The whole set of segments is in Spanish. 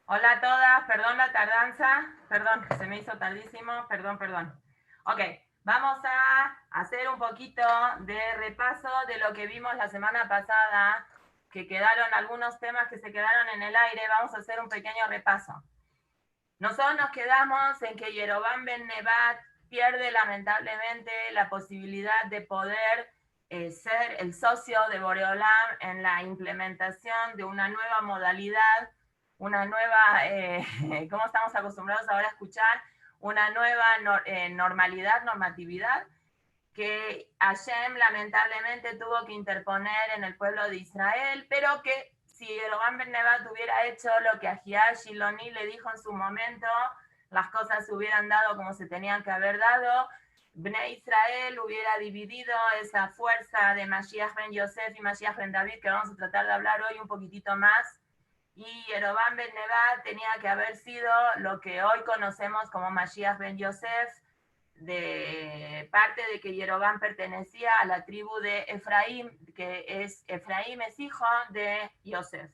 Hola a todas, perdón la tardanza, perdón, se me hizo tardísimo, perdón. Ok, vamos a hacer un poquito de repaso de lo que vimos la semana pasada, que quedaron algunos temas que se quedaron en el aire, vamos a hacer un pequeño repaso. Nosotros nos quedamos en que Yerobam Ben Nebat pierde lamentablemente la posibilidad de poder ser el socio de Boreolam en la implementación de una nueva modalidad, una nueva, como estamos acostumbrados ahora a escuchar, una nueva normalidad, normatividad, que Hashem lamentablemente tuvo que interponer en el pueblo de Israel, pero que si Yerobam Ben Nebat hubiera hecho lo que Ahiah Shiloni le dijo en su momento, las cosas se hubieran dado como se tenían que haber dado. Bnei Israel hubiera dividido esa fuerza de Mashiach Ben Yosef y Mashiach Ben David, que vamos a tratar de hablar hoy un poquitito más. Y Yerobam Ben Nebat tenía que haber sido lo que hoy conocemos como Mashiach Ben Yosef, de parte de que Yerobam pertenecía a la tribu de Efraín, que Efraín es hijo de Yosef.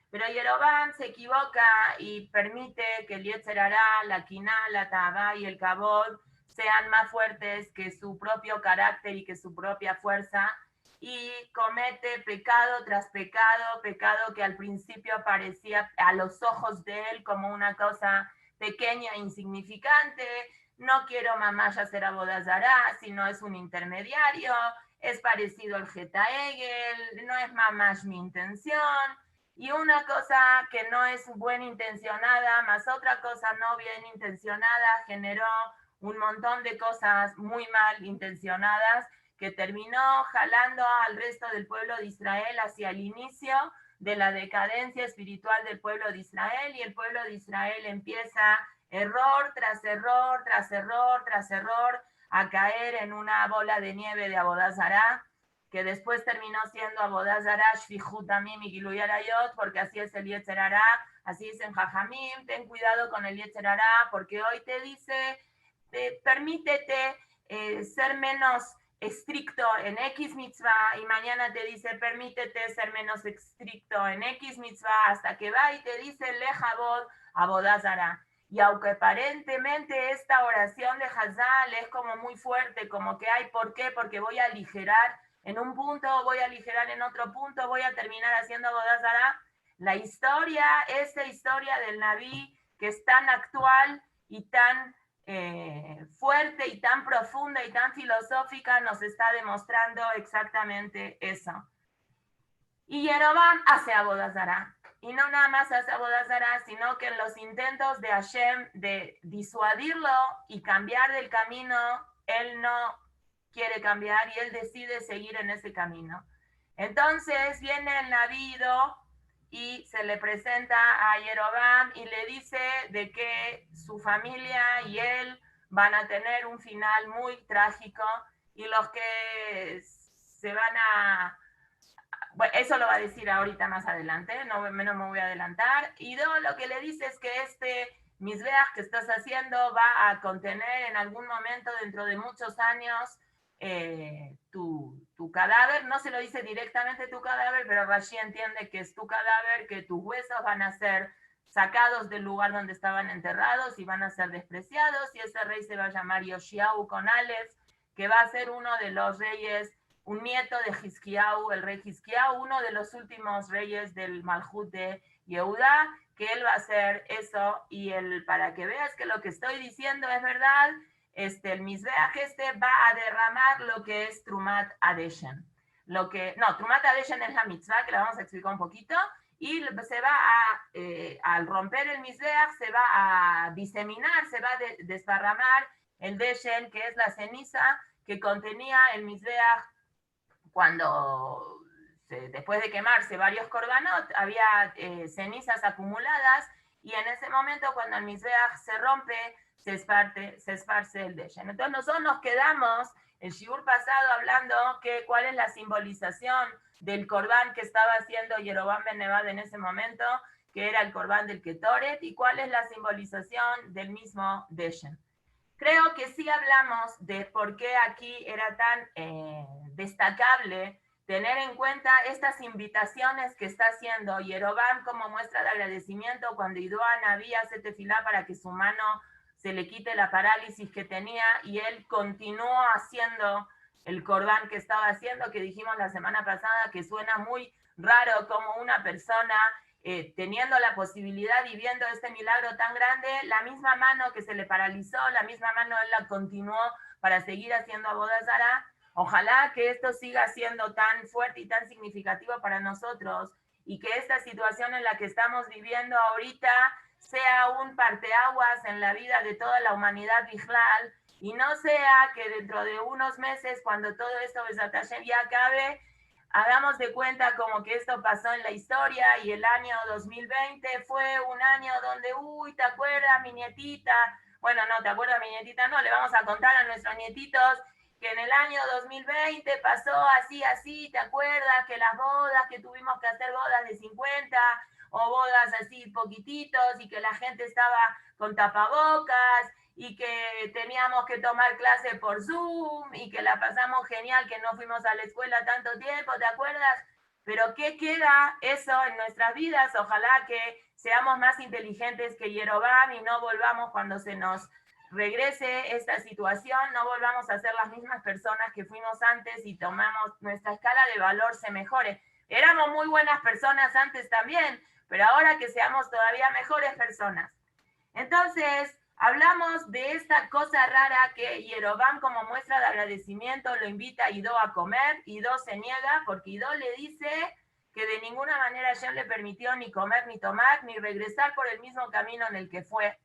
Pero Yerobam se equivoca y permite que el Yetzer Hará, la Kiná, la Tabá y el Kabod sean más fuertes que su propio carácter y que su propia fuerza, y comete pecado tras pecado, pecado que al principio parecía a los ojos de él como una cosa pequeña e insignificante. No quiero mamá ya ser abodazará, sino es un intermediario, es parecido al Geta Egel, no es mamás mi intención. Y una cosa que no es buena intencionada, más otra cosa no bien intencionada, generó un montón de cosas muy mal intencionadas que terminó jalando al resto del pueblo de Israel hacia el inicio de la decadencia espiritual del pueblo de Israel, y el pueblo de Israel empieza error tras error, tras error, tras error, a caer en una bola de nieve de Abodazará, que después terminó siendo Abodazará, Shfihut Tamim y Gilui Arayot, porque así es el Yetzer Hará, así dicen Jajamim. Ten cuidado con el Yetzer Hará, porque hoy te dice, permítete ser menos estricto en X mitzvah, y mañana te dice permítete ser menos estricto en X mitzvah, hasta que va y te dice lejabod abodazara. Y aunque aparentemente esta oración de Hazal es como muy fuerte, como que hay por qué, porque voy a aligerar en un punto, voy a aligerar en otro punto, voy a terminar haciendo abodazara, la historia, esta historia del Naví que es tan actual y tan fuerte y tan profunda y tan filosófica, nos está demostrando exactamente eso. Y Yerobam hace abodazará. Y no nada más hace abodazará, sino que en los intentos de Hashem de disuadirlo y cambiar del camino, él no quiere cambiar y él decide seguir en ese camino. Entonces viene el Navido y se le presenta a Yerobam y le dice de que su familia y él van a tener un final muy trágico, y los que se van a... Bueno, eso lo va a decir ahorita más adelante, no me voy a adelantar. Y lo que le dice es que este misbeach que estás haciendo va a contener en algún momento dentro de muchos años tu cadáver. No se lo dice directamente tu cadáver, pero Rashi entiende que es tu cadáver, que tus huesos van a ser sacados del lugar donde estaban enterrados y van a ser despreciados, y ese rey se va a llamar Yoshiau con Aleph, que va a ser uno de los reyes, un nieto de Hizkiyahu, el rey Hizkiyahu, uno de los últimos reyes del Malhut de Yehuda, que él va a hacer eso. Y para que veas que lo que estoy diciendo es verdad, el Mizbeach va a derramar lo que es Trumat Adeshen. Trumat Adeshen es la mitzvah, que la vamos a explicar un poquito, y se va al romper el Mizbeach, se va a diseminar, se va a desparramar el Deshen, que es la ceniza que contenía el Mizbeach cuando después de quemarse varios korbanot, había cenizas acumuladas, y en ese momento cuando el Mizbeach se rompe, se esparce el Deshen. Entonces nosotros nos quedamos el shiur pasado hablando que cuál es la simbolización del corbán que estaba haciendo Yerobam Ben Nebat en ese momento, que era el corbán del Ketoret, y cuál es la simbolización del mismo Deshen. Creo que sí hablamos de por qué aquí era tan destacable tener en cuenta estas invitaciones que está haciendo Yerobam como muestra de agradecimiento cuando Idoa Naví hace tefilá para que su mano se le quite la parálisis que tenía y él continuó haciendo el corbán que estaba haciendo, que dijimos la semana pasada que suena muy raro como una persona teniendo la posibilidad y viendo este milagro tan grande, la misma mano que se le paralizó, la misma mano él la continuó para seguir haciendo Avodah Zará. Ojalá que esto siga siendo tan fuerte y tan significativo para nosotros y que esta situación en la que estamos viviendo ahorita sea un parteaguas en la vida de toda la humanidad Bijlal y no sea que dentro de unos meses, cuando todo esto Besat Hashem ya acabe, hagamos de cuenta como que esto pasó en la historia y el año 2020 fue un año donde, uy, ¿te acuerdas, mi nietita? Bueno, no, ¿te acuerdas, mi nietita? No, le vamos a contar a nuestros nietitos que en el año 2020 pasó así, así, ¿te acuerdas? Que las bodas, que tuvimos que hacer bodas de 50 o bodas así poquititos y que la gente estaba con tapabocas y que teníamos que tomar clase por Zoom y que la pasamos genial, que no fuimos a la escuela tanto tiempo, ¿te acuerdas? Pero ¿qué queda eso en nuestras vidas? Ojalá que seamos más inteligentes que Yerobam y no volvamos cuando se nos regrese esta situación, no volvamos a ser las mismas personas que fuimos antes y tomamos nuestra escala de valor se mejore. Éramos muy buenas personas antes también, pero ahora que seamos todavía mejores personas. Entonces, hablamos de esta cosa rara que Yerobam como muestra de agradecimiento lo invita a Ido a comer, Ido se niega porque Ido le dice que de ninguna manera Hashem le permitió ni comer, ni tomar, ni regresar por el mismo camino en el que fue.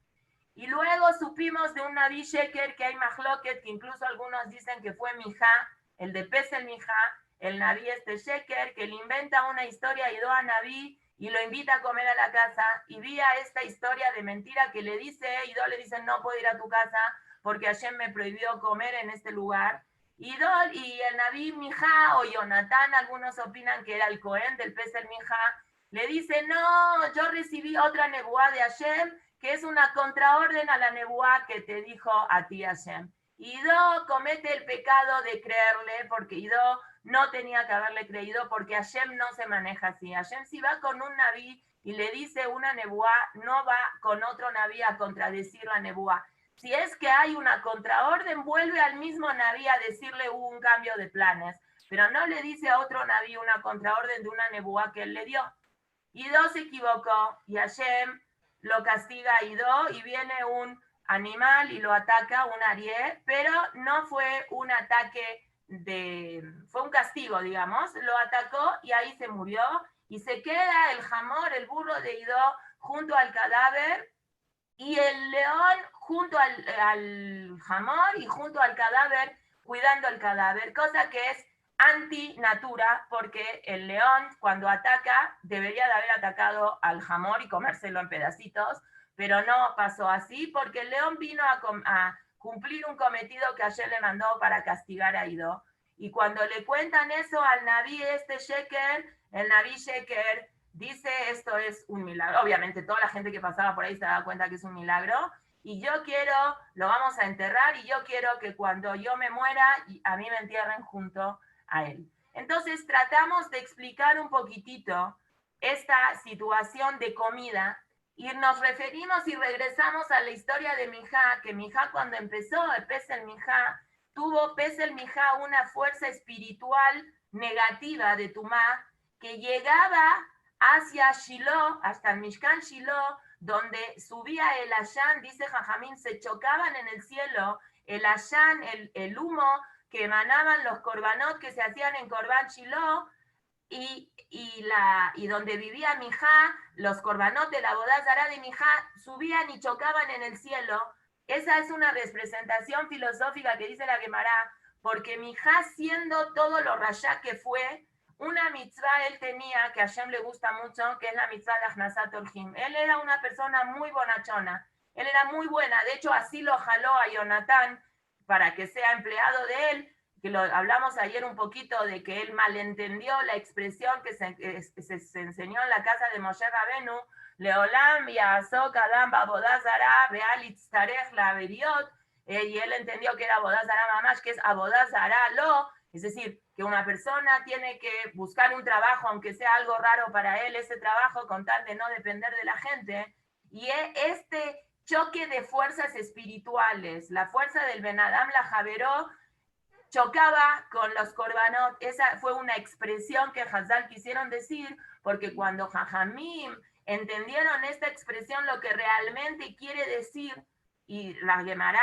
Y luego supimos de un Naví Sheker que hay Mahloket, que incluso algunos dicen que fue Mijá, el de Pesel Mijá, el Naví este Sheker, que le inventa una historia a Ido a Naví y lo invita a comer a la casa y vía esta historia de mentira que le dice, Ido le dice no puedo ir a tu casa porque Hashem me prohibió comer en este lugar. Ido y el Naví Mijá o Jonatán, algunos opinan que era el Cohen del Pesel Mijá, le dice no, yo recibí otra nebuá de Hashem que es una contraorden a la nebuá que te dijo a ti Hashem. Ido comete el pecado de creerle porque Ido no tenía que haberle creído porque Hashem no se maneja así. Hashem si va con un naví y le dice una nebuá, no va con otro naví a contradecir la nebuá. Si es que hay una contraorden, vuelve al mismo naví a decirle un cambio de planes, pero no le dice a otro naví una contraorden de una nebuá que él le dio. Ido se equivocó y Hashem lo castiga a Ido y viene un animal y lo ataca, un arié, pero no fue un ataque fue un castigo, digamos, lo atacó y ahí se murió y se queda el jamor, el burro de Ido junto al cadáver y el león junto al jamor y junto al cadáver cuidando el cadáver, cosa que es antinatura, porque el león cuando ataca debería de haber atacado al jamor y comérselo en pedacitos, pero no pasó así porque el león vino a cumplir un cometido que ayer le mandó para castigar a Ido. Y cuando le cuentan eso al Naví este Sheker, el Naví Sheker dice esto es un milagro. Obviamente toda la gente que pasaba por ahí se da cuenta que es un milagro. Y yo quiero, lo vamos a enterrar y yo quiero que cuando yo me muera, a mí me entierren junto a él. Entonces tratamos de explicar un poquitito esta situación de comida y nos referimos y regresamos a la historia de Mijá, que Mijá cuando empezó el Pesel Mijá, tuvo Pesel Mijá una fuerza espiritual negativa de Tumá que llegaba hacia Shiloh, hasta el Mishkan Shiloh, donde subía el Ashán, dice Jajamín, se chocaban en el cielo, el Ashán, el humo que emanaban los korbanot que se hacían en Korban Shiloh, y donde vivía Mijá, los korbanot de la Avodah Zará de Mijá subían y chocaban en el cielo. Esa es una representación filosófica que dice la Gemara, porque Mijá, siendo todo lo rayá que fue, una mitzvah él tenía, que a Hashem le gusta mucho, que es la mitzvah de Achnasat Orjim. Él era una persona muy bonachona, él era muy buena, de hecho así lo jaló a Jonatán para que sea empleado de él, que lo hablamos ayer un poquito de que él malentendió la expresión que se enseñó en la casa de Moshe Rabenu, Leolam Yasok Adam Avodah Zará Bealitz Tarech La Beriot, y él entendió que era Avodah Zará Mamash, que es Avodah Zará Lo, es decir, que una persona tiene que buscar un trabajo, aunque sea algo raro para él, ese trabajo, con tal de no depender de la gente. Y este choque de fuerzas espirituales, la fuerza del Ben Adam Lajaveró, chocaba con los korbanot. Esa fue una expresión que Hazal quisieron decir, porque cuando Jajamim entendieron esta expresión, lo que realmente quiere decir, y la Gemara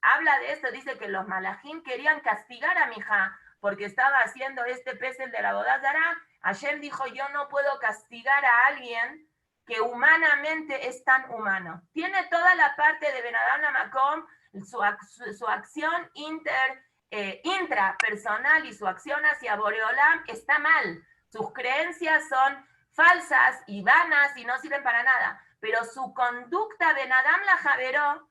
habla de esto, dice que los malajim querían castigar a Mija porque estaba haciendo este pesel de la boda Zará. Hashem dijo, yo no puedo castigar a alguien que humanamente es tan humano. Tiene toda la parte de Ben Adam Lamakom, su acción intrapersonal y su acción hacia Boreolam está mal. Sus creencias son falsas y vanas y no sirven para nada. Pero su conducta Ben Adam Lajaveró,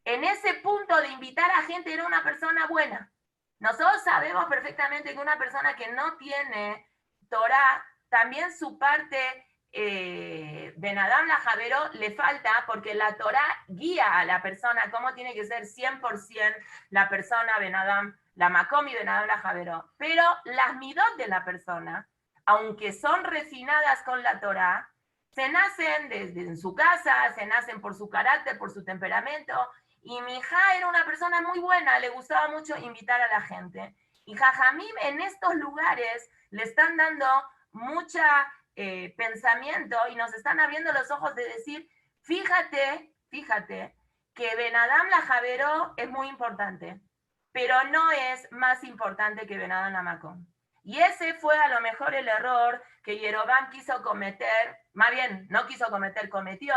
en ese punto de invitar a gente, era una persona buena. Nosotros sabemos perfectamente que una persona que no tiene Torah, también su parte Ben Adam Lajaveró le falta, porque la Torah guía a la persona cómo tiene que ser 100% la persona Ben Adam, la Makom y Ben Adam Lajaveró. Pero las midot de la persona, aunque son refinadas con la Torah, se nacen desde en su casa, se nacen por su carácter, por su temperamento. Y mi hija era una persona muy buena, le gustaba mucho invitar a la gente. Y Jajamim en estos lugares le están dando mucha pensamiento y nos están abriendo los ojos de decir, fíjate que Ben Adam Lajaveró es muy importante, pero no es más importante que Ben Adam Lamakom. Y ese fue a lo mejor el error que Yerobam quiso cometer, más bien no quiso cometer, cometió,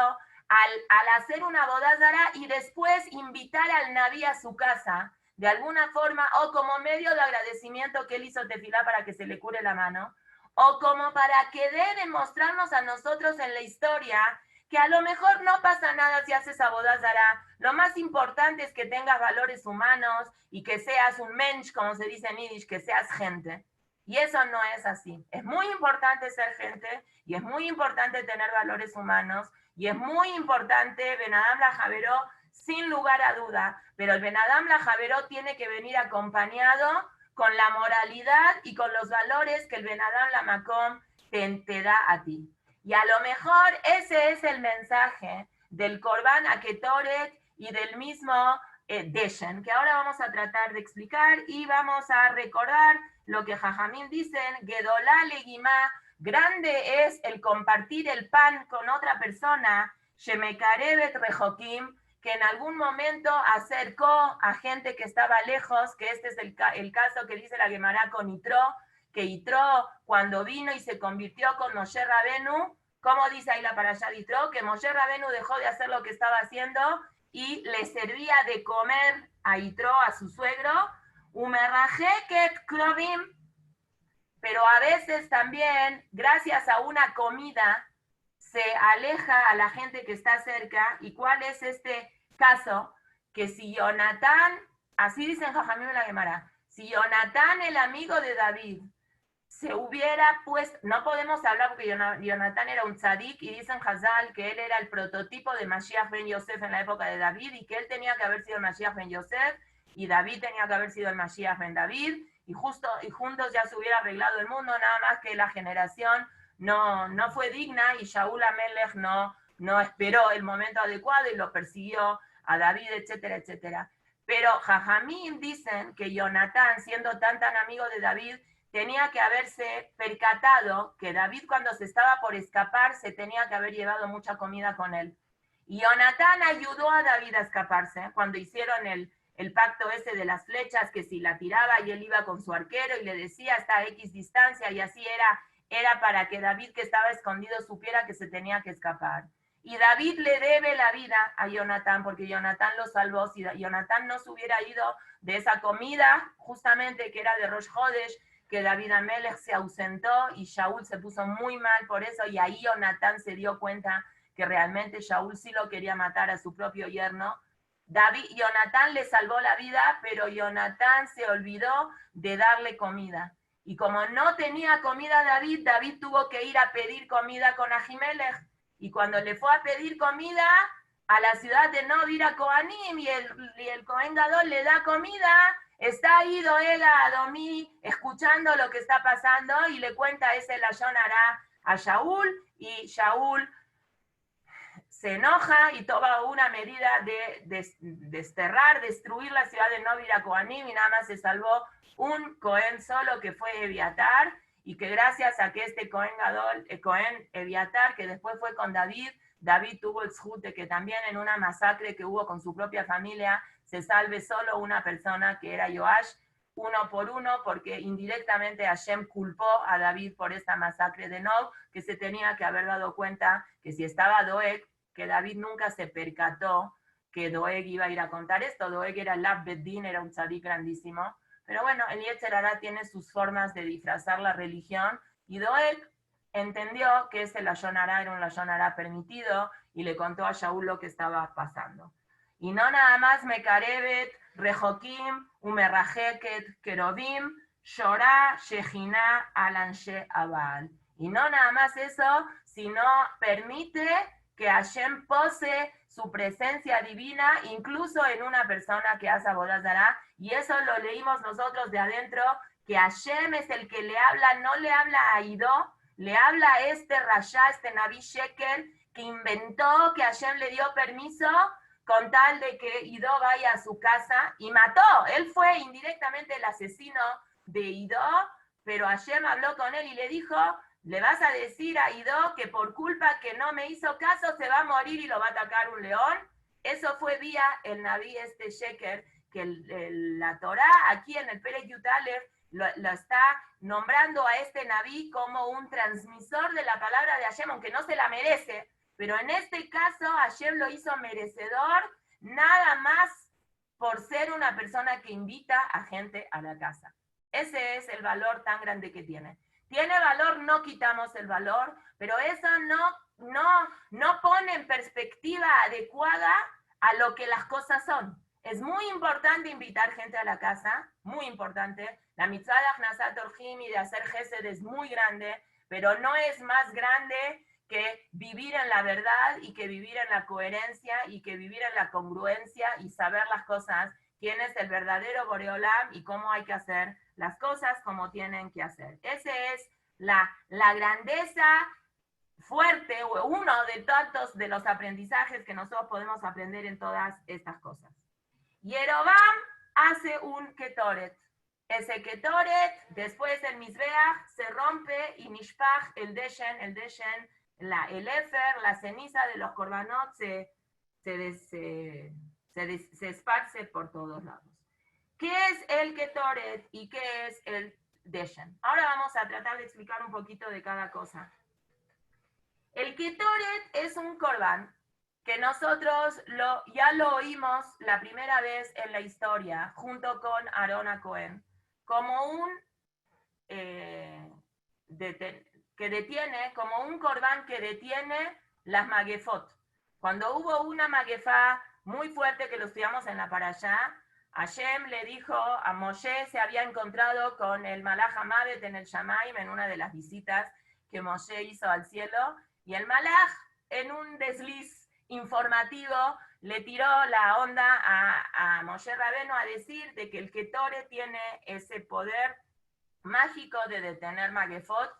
al hacer una boda zara y después invitar al Naví a su casa, de alguna forma, o como medio de agradecimiento que él hizo tefilá para que se le cure la mano, o como para que dé de mostrarnos a nosotros en la historia que a lo mejor no pasa nada si haces boda zara. Lo más importante es que tengas valores humanos y que seas un mensch, como se dice en Yiddish, que seas gente. Y eso no es así. Es muy importante ser gente y es muy importante tener valores humanos y es muy importante Ben Adam Lajaveró, sin lugar a duda, pero el Ben Adam Lajaveró tiene que venir acompañado con la moralidad y con los valores que el Ben Adam Lamakom te da a ti. Y a lo mejor ese es el mensaje del Korban Aketoret y del mismo Deshen, que ahora vamos a tratar de explicar y vamos a recordar lo que Jajamín dicen, Gedolá Legimá, grande es el compartir el pan con otra persona, Shemekarevet Rejokim, que en algún momento acercó a gente que estaba lejos, que este es el caso que dice la Gemara con Yitro, que Yitro cuando vino y se convirtió con Moshe Rabenu, ¿cómo dice ahí la parashá de Yitro? Que Moshe Rabenu dejó de hacer lo que estaba haciendo y le servía de comer a Yitro, a su suegro, Umerrajeket Krovim, pero a veces también, gracias a una comida, se aleja a la gente que está cerca. ¿Y cuál es este caso? Que si Jonatán, así dicen Jajamim en la Gemara, si Jonatán, el amigo de David, se hubiera puesto, no podemos hablar porque Jonatán era un tzadik y dicen Hazal que él era el prototipo de Mashiach ben Yosef en la época de David y que él tenía que haber sido el Mashiach ben Yosef y David tenía que haber sido el Mashiach ben David y juntos ya se hubiera arreglado el mundo, nada más que la generación no fue digna y Shaul Amelech no esperó el momento adecuado y lo persiguió a David, etcétera, etcétera. Pero Jajamim dicen que Jonatán, siendo tan amigo de David, tenía que haberse percatado que David cuando se estaba por escapar se tenía que haber llevado mucha comida con él. Y Jonatán ayudó a David a escaparse cuando hicieron el pacto ese de las flechas, que si la tiraba y él iba con su arquero y le decía hasta a X distancia y así era para que David que estaba escondido supiera que se tenía que escapar. Y David le debe la vida a Jonatán porque Jonatán lo salvó. Si Jonatán no se hubiera ido de esa comida, justamente que era de Rosh Hodesh, que David Amelech se ausentó y Shaul se puso muy mal por eso y ahí Jonatán se dio cuenta que realmente Shaul sí lo quería matar a su propio yerno. Jonatán le salvó la vida, pero Jonatán se olvidó de darle comida. Y como no tenía comida David tuvo que ir a pedir comida con Ahimelech. Y cuando le fue a pedir comida a la ciudad de Nob, ir a Kohanim, y el Kohen Gadol le da comida, Está ahí Doega Adomí escuchando lo que está pasando y le cuenta ese Lashon Hará a Shaul, y Shaul se enoja y toma una medida de desterrar, destruir la ciudad de Novir a Kohanim, y nada más se salvó un Cohen solo, que fue Eviatar, y que gracias a que este Cohen Gadol, Cohen Eviatar, que después fue con David, David tuvo el zhut de que también en una masacre que hubo con su propia familia se salve solo una persona, que era Yoash, uno por uno, porque indirectamente Hashem culpó a David por esta masacre de Nob, que se tenía que haber dado cuenta que si estaba Doeg, que David nunca se percató que Doeg iba a ir a contar esto. Doeg era Lab Beddin, era un tzadik grandísimo. Pero bueno, el Yetzer Hará tiene sus formas de disfrazar la religión, y Doeg entendió que ese Lashon Hará era un Lashon Hará permitido, y le contó a Shaul lo que estaba pasando. Y no nada más Mekarebet, Rejokim, Umerrajeket, Kerobim, Shorá, Shejiná, Alanshe Abal. Y no nada más eso, sino permite que Hashem pose su presencia divina incluso en una persona que hace Avodat Zará, y eso lo leímos nosotros de adentro, que Hashem es el que le habla, no le habla a Idó, le habla a este Rasha, este Naví Shekel, que inventó que Hashem le dio permiso con tal de que Idó vaya a su casa, y mató. Él fue indirectamente el asesino de Idó, pero Hashem habló con él y le dijo: le vas a decir a Idó que por culpa que no me hizo caso se va a morir y lo va a atacar un león. Eso fue vía el Naví este Sheker, que la Torá aquí en el Perek Yud Alef lo está nombrando a este Naví como un transmisor de la palabra de Hashem, aunque no se la merece, pero en este caso Hashem lo hizo merecedor nada más por ser una persona que invita a gente a la casa. Ese es el valor tan grande que tiene. Tiene valor, no quitamos el valor, pero eso no pone en perspectiva adecuada a lo que las cosas son. Es muy importante invitar gente a la casa, muy importante. La mitzvah de Achnasat Orjim y de hacer Gesed es muy grande, pero no es más grande que vivir en la verdad, y que vivir en la coherencia, y que vivir en la congruencia, y saber las cosas, quién es el verdadero Boreolam y cómo hay que hacer las cosas como tienen que hacer. Ese es la grandeza fuerte, o uno de tantos de los aprendizajes que nosotros podemos aprender en todas estas cosas. Yerobam hace un ketoret. Ese ketoret, después el Mizbeach, se rompe y Nishpach, el deshen, el efer, la ceniza de los korbanot se esparce por todos lados. ¿Qué es el ketoret y qué es el deshen? Ahora vamos a tratar de explicar un poquito de cada cosa. El ketoret es un korban que nosotros ya lo oímos la primera vez en la historia, junto con Aarón a Cohen, como un como un corbán que detiene las maguefot. Cuando hubo una maguefá muy fuerte que lo estudiamos en la parashá, Hashem le dijo a Moshe, se había encontrado con el Malach Hamadet en el Shamaim en una de las visitas que Moshe hizo al cielo, y el Malach, en un desliz informativo, le tiró la onda a Moshe Rabeno a decir de que el Ketore tiene ese poder mágico de detener maguefot.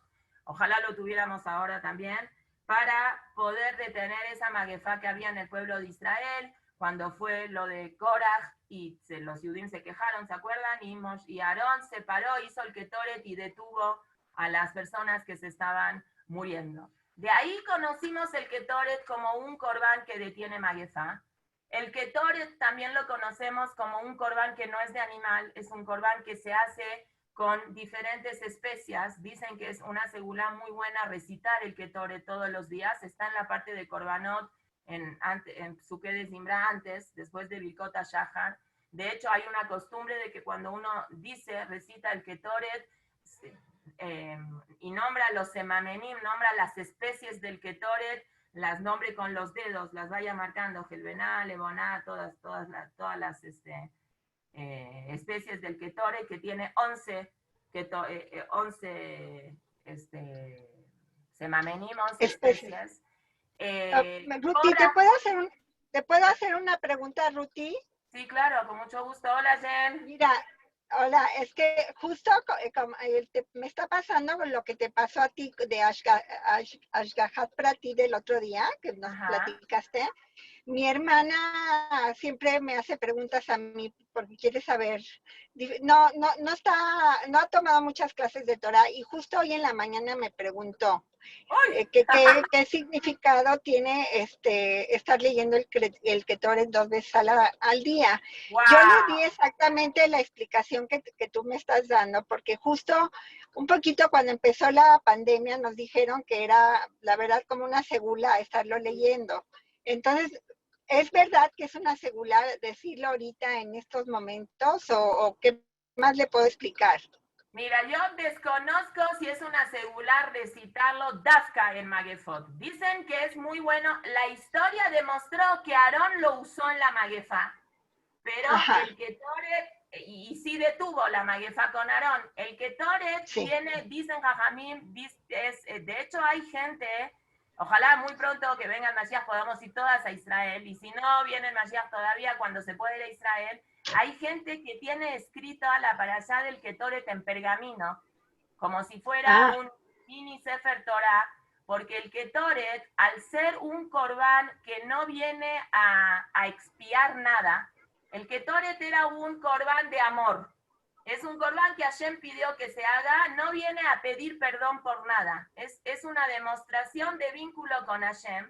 Ojalá lo tuviéramos ahora también, para poder detener esa maguefá que había en el pueblo de Israel, cuando fue lo de Korach, y los Yudim se quejaron, ¿se acuerdan? Y Aarón se paró, hizo el Ketoret y detuvo a las personas que se estaban muriendo. De ahí conocimos el Ketoret como un corbán que detiene maguefá. El Ketoret también lo conocemos como un corbán que no es de animal, es un corbán que se hace con diferentes especias. Dicen que es una segulá muy buena recitar el Ketoret todos los días. Está en la parte de Korbanot, en Sukkot de Zimra, después de Birkot HaShachar. De hecho, hay una costumbre de que cuando uno recita el Ketoret, y nombra los semamenim, nombra las especies del Ketoret, las nombre con los dedos, las vaya marcando, Gelbená, Leboná, todas las especies del Ketoret, que tiene 11 semamenim, 11 especies. Ruti, ¿te puedo hacer una pregunta, Ruti? Sí, claro, con mucho gusto. Hola, Jen. Mira, Hola, es que justo me está pasando con lo que te pasó a ti de Ashgahat Prati del otro día, que nos Ajá. platicaste. Mi hermana siempre me hace preguntas a mí porque quiere saber. No ha tomado muchas clases de Torah y justo hoy en la mañana me preguntó ¡Uy! qué significado tiene estar leyendo el Ketoret 2 veces al día. Yo le di ¡Wow! exactamente la explicación que tú me estás dando, porque justo un poquito cuando empezó la pandemia nos dijeron que era, la verdad, como una segula estarlo leyendo. Entonces, ¿es verdad que es una segula decirlo ahorita en estos momentos o qué más le puedo explicar? Mira, yo desconozco si es una segular recitarlo Dafka en Magefot. Dicen que es muy bueno. La historia demostró que Aarón lo usó en la Magefa, pero Ajá, el Ketoret, y sí detuvo la Magefa con Aarón, el Ketoret sí. tiene, dicen Jajamim, de hecho hay gente, ojalá muy pronto que venga el Mashiach podamos ir todas a Israel, y si no viene el Mashiach todavía cuando se puede ir a Israel, hay gente que tiene escrita la parashá del Ketoret en pergamino, como si fuera Ah, un mini Sefer Torah, porque el Ketoret, al ser un corbán que no viene a expiar nada, el Ketoret era un corbán de amor. Es un corbán que Hashem pidió que se haga, no viene a pedir perdón por nada. Es una demostración de vínculo con Hashem.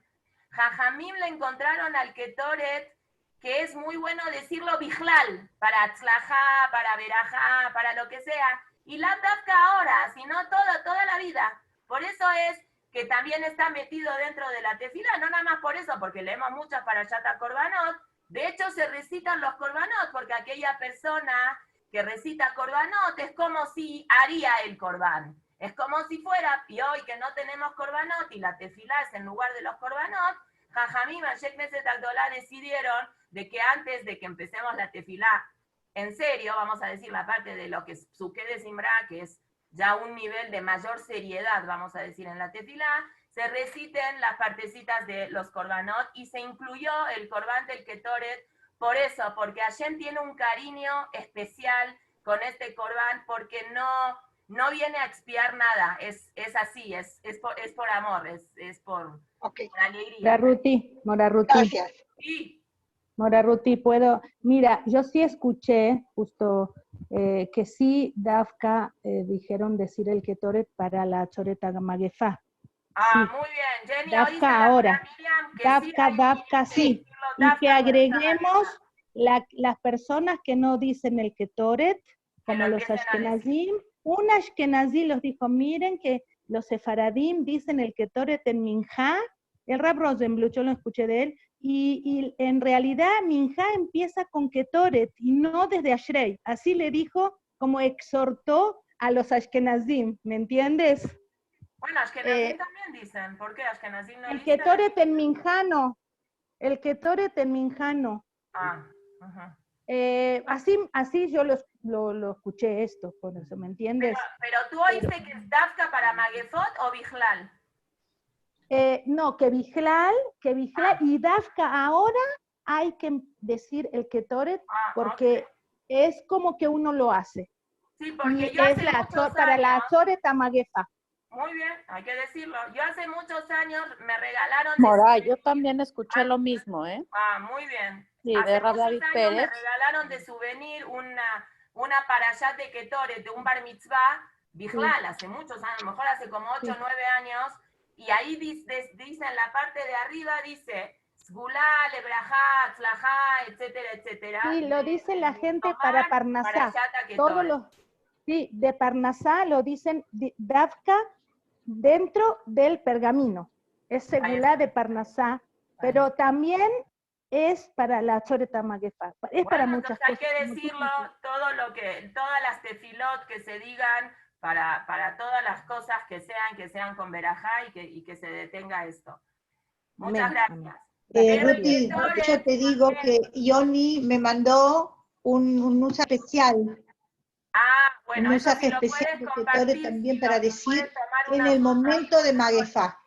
Jajamim le encontraron al Ketoret que es muy bueno decirlo bijlal, para atzlajá, para verajá, para lo que sea, y la dafka ahora, sino toda la vida. Por eso es que también está metido dentro de la tefila, no nada más por eso, porque leemos muchas para Yata Korbanot, de hecho se recitan los Korbanot, porque aquella persona que recita Korbanot es como si haría el Korban. Es como si fuera, y hoy que no tenemos Korbanot y la tefila es en lugar de los Korbanot, Jajamim, Anshe Knesset Agdolá decidieron de que antes de que empecemos la tefilá, en serio, vamos a decir la parte de lo que es Suké de Simra, que es ya un nivel de mayor seriedad, vamos a decir, en la tefilá, se reciten las partecitas de los korbanot y se incluyó el corbán del Ketoret por eso, porque Hashem tiene un cariño especial con este corbán porque no viene a expiar nada, es así, es por amor, es ok, por alegría. Moraruti, gracias. Sí. Moraruti, mira, yo sí escuché justo que sí, Dafka dijeron decir el Ketoret para la Choreta Magefa. Ah, Sí, muy bien. Jenny, oíste Dafka la ahora. Miriam, que sí Dafka hay que sí. decirlo Y que Dafka por esta agreguemos Magefa, las personas que no dicen el Ketoret, que lo como los empiecen a decir. Ashkenazim. Un Ashkenazí los dijo, miren que los Sefaradim dicen el Ketoret en Minjá. El Rab Rosenbluth, yo lo escuché de él, y en realidad Minjá empieza con Ketoret y no desde Ashrei. Así le dijo, como exhortó a los Ashkenazim, ¿me entiendes? Bueno, Ashkenazim también dicen. ¿Por qué Ashkenazim no El dicen? Ketoret en Minjá no. El Ketoret en Minjá no. Ah, ajá. Así yo lo escuché esto, por eso, ¿me entiendes? Pero tú oíste que es Dafka para Magefot o Bijlal. No, que Bijlal, Ah, y Dafka ahora hay que decir el Ketoret ok. porque es como que uno lo hace. Sí, Y porque yo es hace muchos para la años, Choreta Magefa. muy bien, hay que decirlo, yo hace muchos años me regalaron de Mora, yo souvenir. también escuché lo mismo, ¿eh? Ah, muy bien. Sí, Hace de Rab muchos David años me Pérez. regalaron de souvenir una parashat de Ketoret, de un bar mitzvah, Bijlal, hace muchos años, a lo mejor hace como 8 o 9 años, y ahí dice en la parte de arriba, dice, Sgulá, Lebrajá, Tzlajá, etcétera, etcétera. Sí, lo dice la gente para Tomar Parnasá. parashat a Todos Ketoret. los, sí, de Parnasá lo dicen Dafka dentro del pergamino. Es segula de Parnasá, pero también es para la Choreta Magefa. Es para Bueno, muchas entonces hay cosas. que decirlo, todas las tefilot que se digan para todas las cosas que sean con verajá y que se detenga esto. Muchas Amén, gracias. amén. Pero el Ruti, por eso Ketoret, te digo que Yoni me mandó un mensaje especial, un bueno, eso mensaje si lo especial puedes de Ketore compartir, también para si puedes decir tomar en una el foto momento de y Magefa.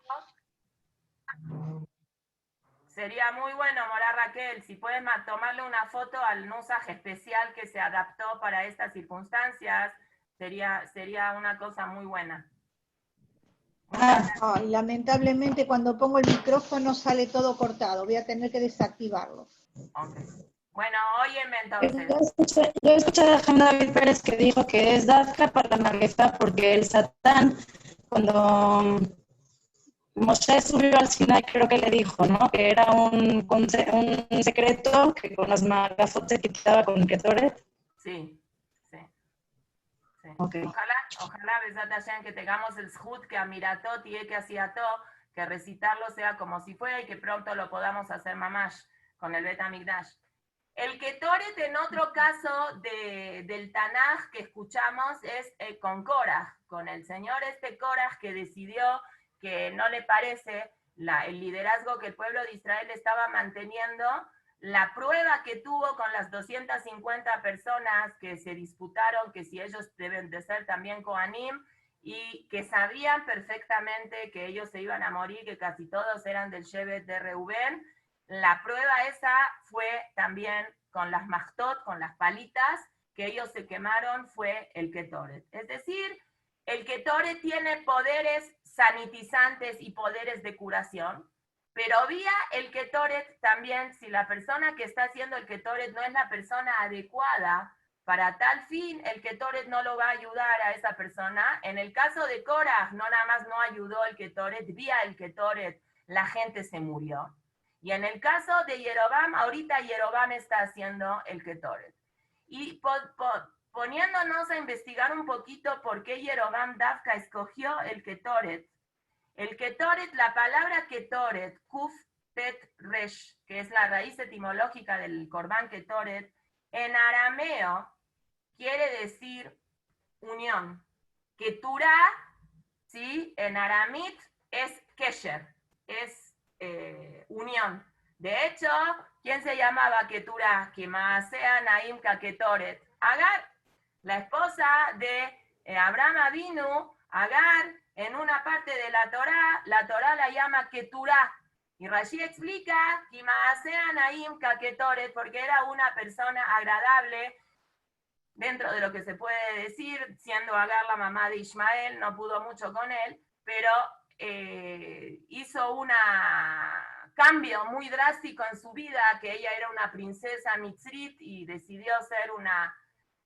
Sería muy bueno, Mora Raquel, si puedes tomarle una foto al Nusaj especial que se adaptó para estas circunstancias, sería una cosa muy buena. Lamentablemente cuando pongo el micrófono sale todo cortado, voy a tener que desactivarlo. Okay. Bueno, óyeme entonces. Yo escuché a David Pérez que dijo que es Dafka para la Magefa porque el Satán, cuando Moshe subió al Sinai, creo que le dijo, ¿no? Que era un secreto que con las Magafot se quitaba con el Ketoret. Sí. Okay. Ojalá, Besat Hashem, que tengamos el Zhut, que Amiratot y que Asiato, que recitarlo sea como si fuera y que pronto lo podamos hacer mamash con el Bet Hamikdash. El Ketoret, en otro caso del Tanaj que escuchamos, es con Korah, con el señor Korah que decidió que no le parece el liderazgo que el pueblo de Israel estaba manteniendo. La prueba que tuvo con las 250 personas que se disputaron que si ellos deben de ser también Kohanim y que sabían perfectamente que ellos se iban a morir, que casi todos eran del Shevet de Reubén, la prueba esa fue también con las Machtot, con las palitas, que ellos se quemaron, fue el Ketoret. Es decir, el Ketoret tiene poderes sanitizantes y poderes de curación, pero vía el Ketoret también, si la persona que está haciendo el Ketoret no es la persona adecuada para tal fin, el Ketoret no lo va a ayudar a esa persona. En el caso de Korah, no nada más no ayudó el Ketoret, vía el Ketoret la gente se murió. Y en el caso de Yerobam, ahorita Yerobam está haciendo el Ketoret. Y poniéndonos a investigar un poquito por qué Yerobam Dafka escogió el Ketoret. El Ketoret, la palabra Ketoret, Kuf Tet Resh, que es la raíz etimológica del Korban Ketoret, en arameo quiere decir unión. Keturah, ¿sí? En aramit es Kesher, es unión. De hecho, ¿quién se llamaba Keturah? Kimaasea Naim Ketoret. Agar, la esposa de Abraham Avinu, Agar, en una parte de la Torá la llama Keturah. Y Rashi explica Kimaasea Naim Ketoret porque era una persona agradable dentro de lo que se puede decir, siendo Agar la mamá de Ismael, no pudo mucho con él, pero hizo un cambio muy drástico en su vida, que ella era una princesa mitzrit y decidió ser una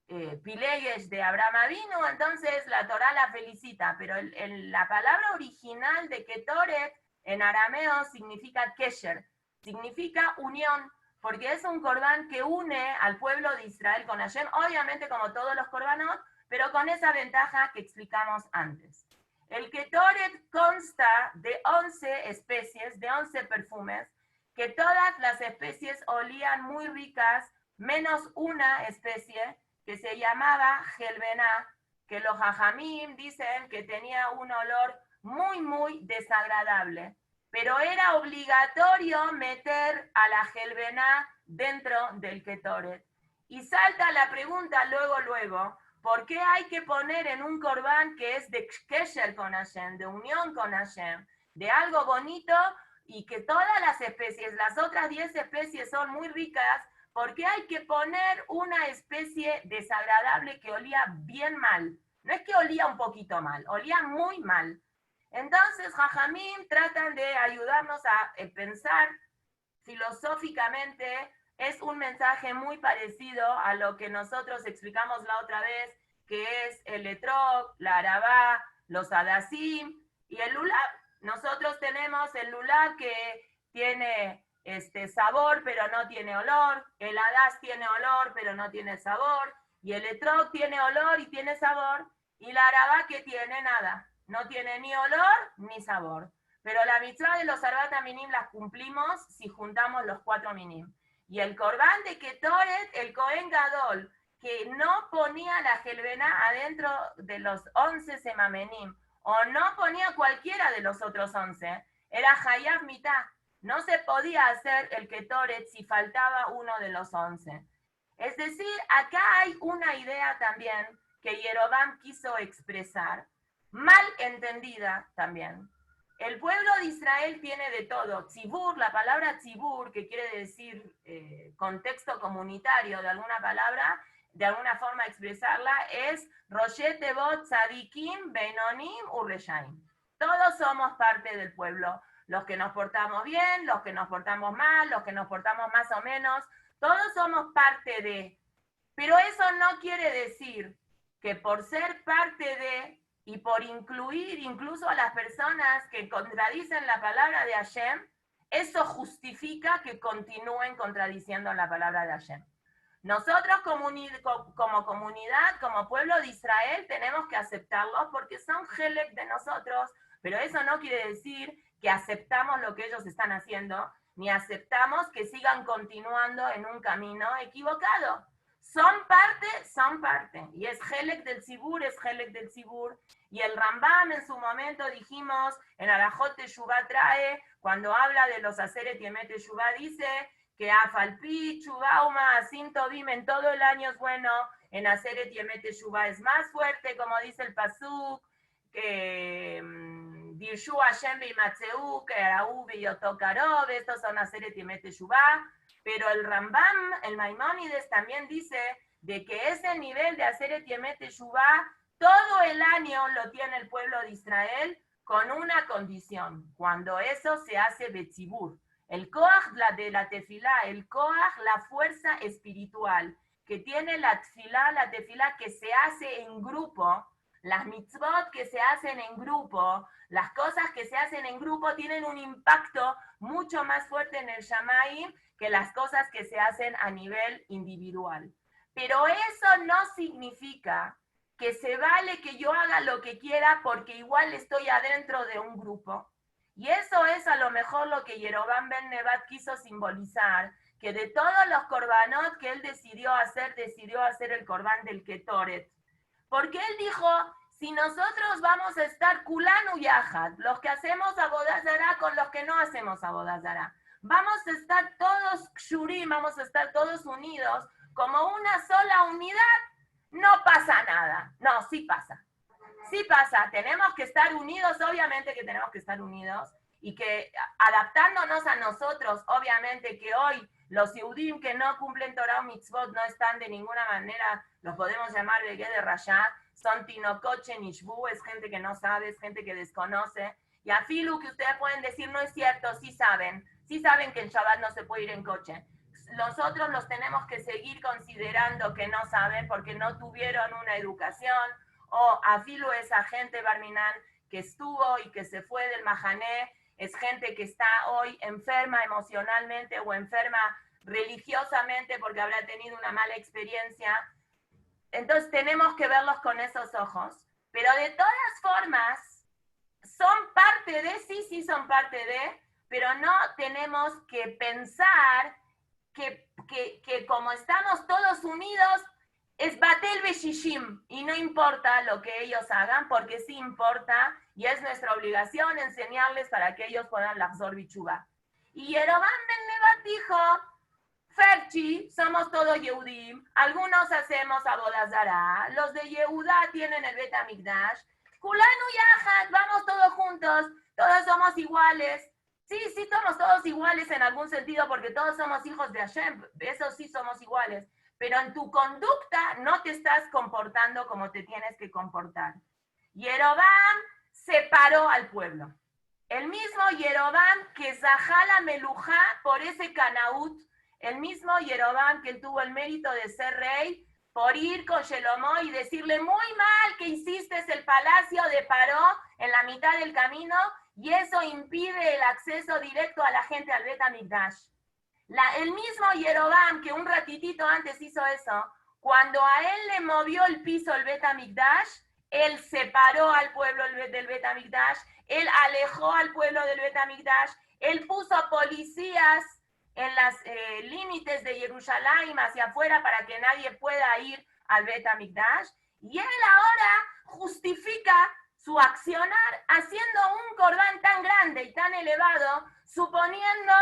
Pilegesh de Abraham Avinu, entonces la Torá la felicita, pero la palabra original de Ketoret en arameo significa Kesher, significa unión, porque es un corbán que une al pueblo de Israel con Hashem, obviamente como todos los corbanos, pero con esa ventaja que explicamos antes. El Ketoret consta de 11 especies, de 11 perfumes, que todas las especies olían muy ricas, menos una especie que se llamaba Helbená, que los Jajamim dicen que tenía un olor muy, muy desagradable. Pero era obligatorio meter a la Helbená dentro del Ketoret. Y salta la pregunta luego, ¿por qué hay que poner en un corbán que es de Kesher con Hashem, de unión con Hashem, de algo bonito y que todas las especies, las otras 10 especies son muy ricas? ¿Por qué hay que poner una especie desagradable que olía bien mal? No es que olía un poquito mal, olía muy mal. Entonces, Jajamim tratan de ayudarnos a pensar filosóficamente. Es un mensaje muy parecido a lo que nosotros explicamos la otra vez, que es el etrog, la arabá, los adasim y el lulab. Nosotros tenemos el lulab que tiene sabor, pero no tiene olor. El hadas tiene olor, pero no tiene sabor. Y el etrog tiene olor y tiene sabor. Y la arabá que tiene nada. No tiene ni olor ni sabor. Pero la mitzvah de los arbat minim las cumplimos si juntamos los 4 minim. Y el corbán de Ketoret, el Cohen Gadol, que no ponía la Helbená adentro de los 11 semamenim, o no ponía cualquiera de los otros 11, era Hayab Mitá. No se podía hacer el Ketoret si faltaba uno de los 11. Es decir, acá hay una idea también que Yerobam quiso expresar, mal entendida también, el pueblo de Israel tiene de todo. Tzibur, la palabra tzibur, que quiere decir contexto comunitario de alguna palabra, de alguna forma expresarla, es Roshet Tevot Tzadikim Beinonim Urreshaim. Todos somos parte del pueblo. Los que nos portamos bien, los que nos portamos mal, los que nos portamos más o menos, todos somos parte de. Pero eso no quiere decir que por ser parte de y por incluir incluso a las personas que contradicen la palabra de Hashem, eso justifica que continúen contradiciendo la palabra de Hashem. Nosotros como comunidad, como pueblo de Israel, tenemos que aceptarlos porque son Helek de nosotros, pero eso no quiere decir que aceptamos lo que ellos están haciendo, ni aceptamos que sigan continuando en un camino equivocado. Son parte, y es Helek del Tzibur, es Helek del Tzibur, y el Rambam en su momento dijimos, en Arajot Teshuvah trae, cuando habla de los Aseret Yemet Teshuvah, dice que Afalpi, Teshuvah, Uma, Asin Tovim, en todo el año es bueno, en Aseret Yemet Teshuvah es más fuerte, como dice el Pasuk, que Dirshu Hashem Beimatzeu, que Araú Beyoto Karov, estos son Aseret Yemet Teshuvah. Pero el Rambam, el Maimónides, también dice de que ese nivel de Aseret Yemet Teshuvah todo el año lo tiene el pueblo de Israel con una condición, cuando eso se hace betzibur. El koach de la tefilá, el koach, la fuerza espiritual que tiene la tefilá que se hace en grupo, las mitzvot que se hacen en grupo, las cosas que se hacen en grupo tienen un impacto mucho más fuerte en el Shamayim que las cosas que se hacen a nivel individual. Pero eso no significa que se vale que yo haga lo que quiera porque igual estoy adentro de un grupo. Y eso es a lo mejor lo que Yerobam ben Nebat quiso simbolizar, que de todos los korbanot que él decidió hacer el korban del Ketoret. Porque él dijo, si nosotros vamos a estar kulanu yahad, los que hacemos Avodah Zará con los que no hacemos Avodah Zará, vamos a estar todos kshurim, vamos a estar todos unidos como una sola unidad, no pasa nada. No, sí pasa. Sí pasa. Tenemos que estar unidos, obviamente que tenemos que estar unidos, y que adaptándonos a nosotros, obviamente que hoy los Yehudim que no cumplen Torah o Mitzvot no están de ninguna manera, los podemos llamar Beged de Rasha, son Tinokoche Nishbu, es gente que no sabe, es gente que desconoce, y a Filu que ustedes pueden decir no es cierto, sí saben que en Shabbat no se puede ir en coche. Nosotros los tenemos que seguir considerando que no saben porque no tuvieron una educación, o Afilu esa gente Barminan que estuvo y que se fue del Mahané, es gente que está hoy enferma emocionalmente o enferma religiosamente porque habrá tenido una mala experiencia. Entonces tenemos que verlos con esos ojos. Pero de todas formas, son parte de, sí son parte de, pero no tenemos que pensar que como estamos todos unidos, es Batel Beshishim, y no importa lo que ellos hagan, porque sí importa, y es nuestra obligación enseñarles para que ellos puedan Lachzor Bichuvá. Y Yerobam ben Nebat dijo, Ferchi, somos todos Yehudim, algunos hacemos Avodah Zará, los de Yehudá tienen el Bet HaMikdash, Kulanu Yahad, vamos todos juntos, todos somos iguales. Sí, somos todos iguales en algún sentido porque todos somos hijos de Hashem, eso sí somos iguales. Pero en tu conducta no te estás comportando como te tienes que comportar. Yerobam separó al pueblo. El mismo Yerobam que Zahala Melujá por ese Canaút, el mismo Yerobam que tuvo el mérito de ser rey, por ir con Shelomo y decirle muy mal que hiciste el palacio de Paró en la mitad del camino, y eso impide el acceso directo a la gente al Bet HaMikdash. El mismo Yerobam que un ratitito antes hizo eso, cuando a él le movió el piso el Bet HaMikdash, él separó al pueblo del Bet HaMikdash, él alejó al pueblo del Bet HaMikdash, él puso policías en los límites de Jerusalén hacia afuera para que nadie pueda ir al Bet HaMikdash, y él ahora justifica su accionar haciendo un corbán tan grande y tan elevado, suponiendo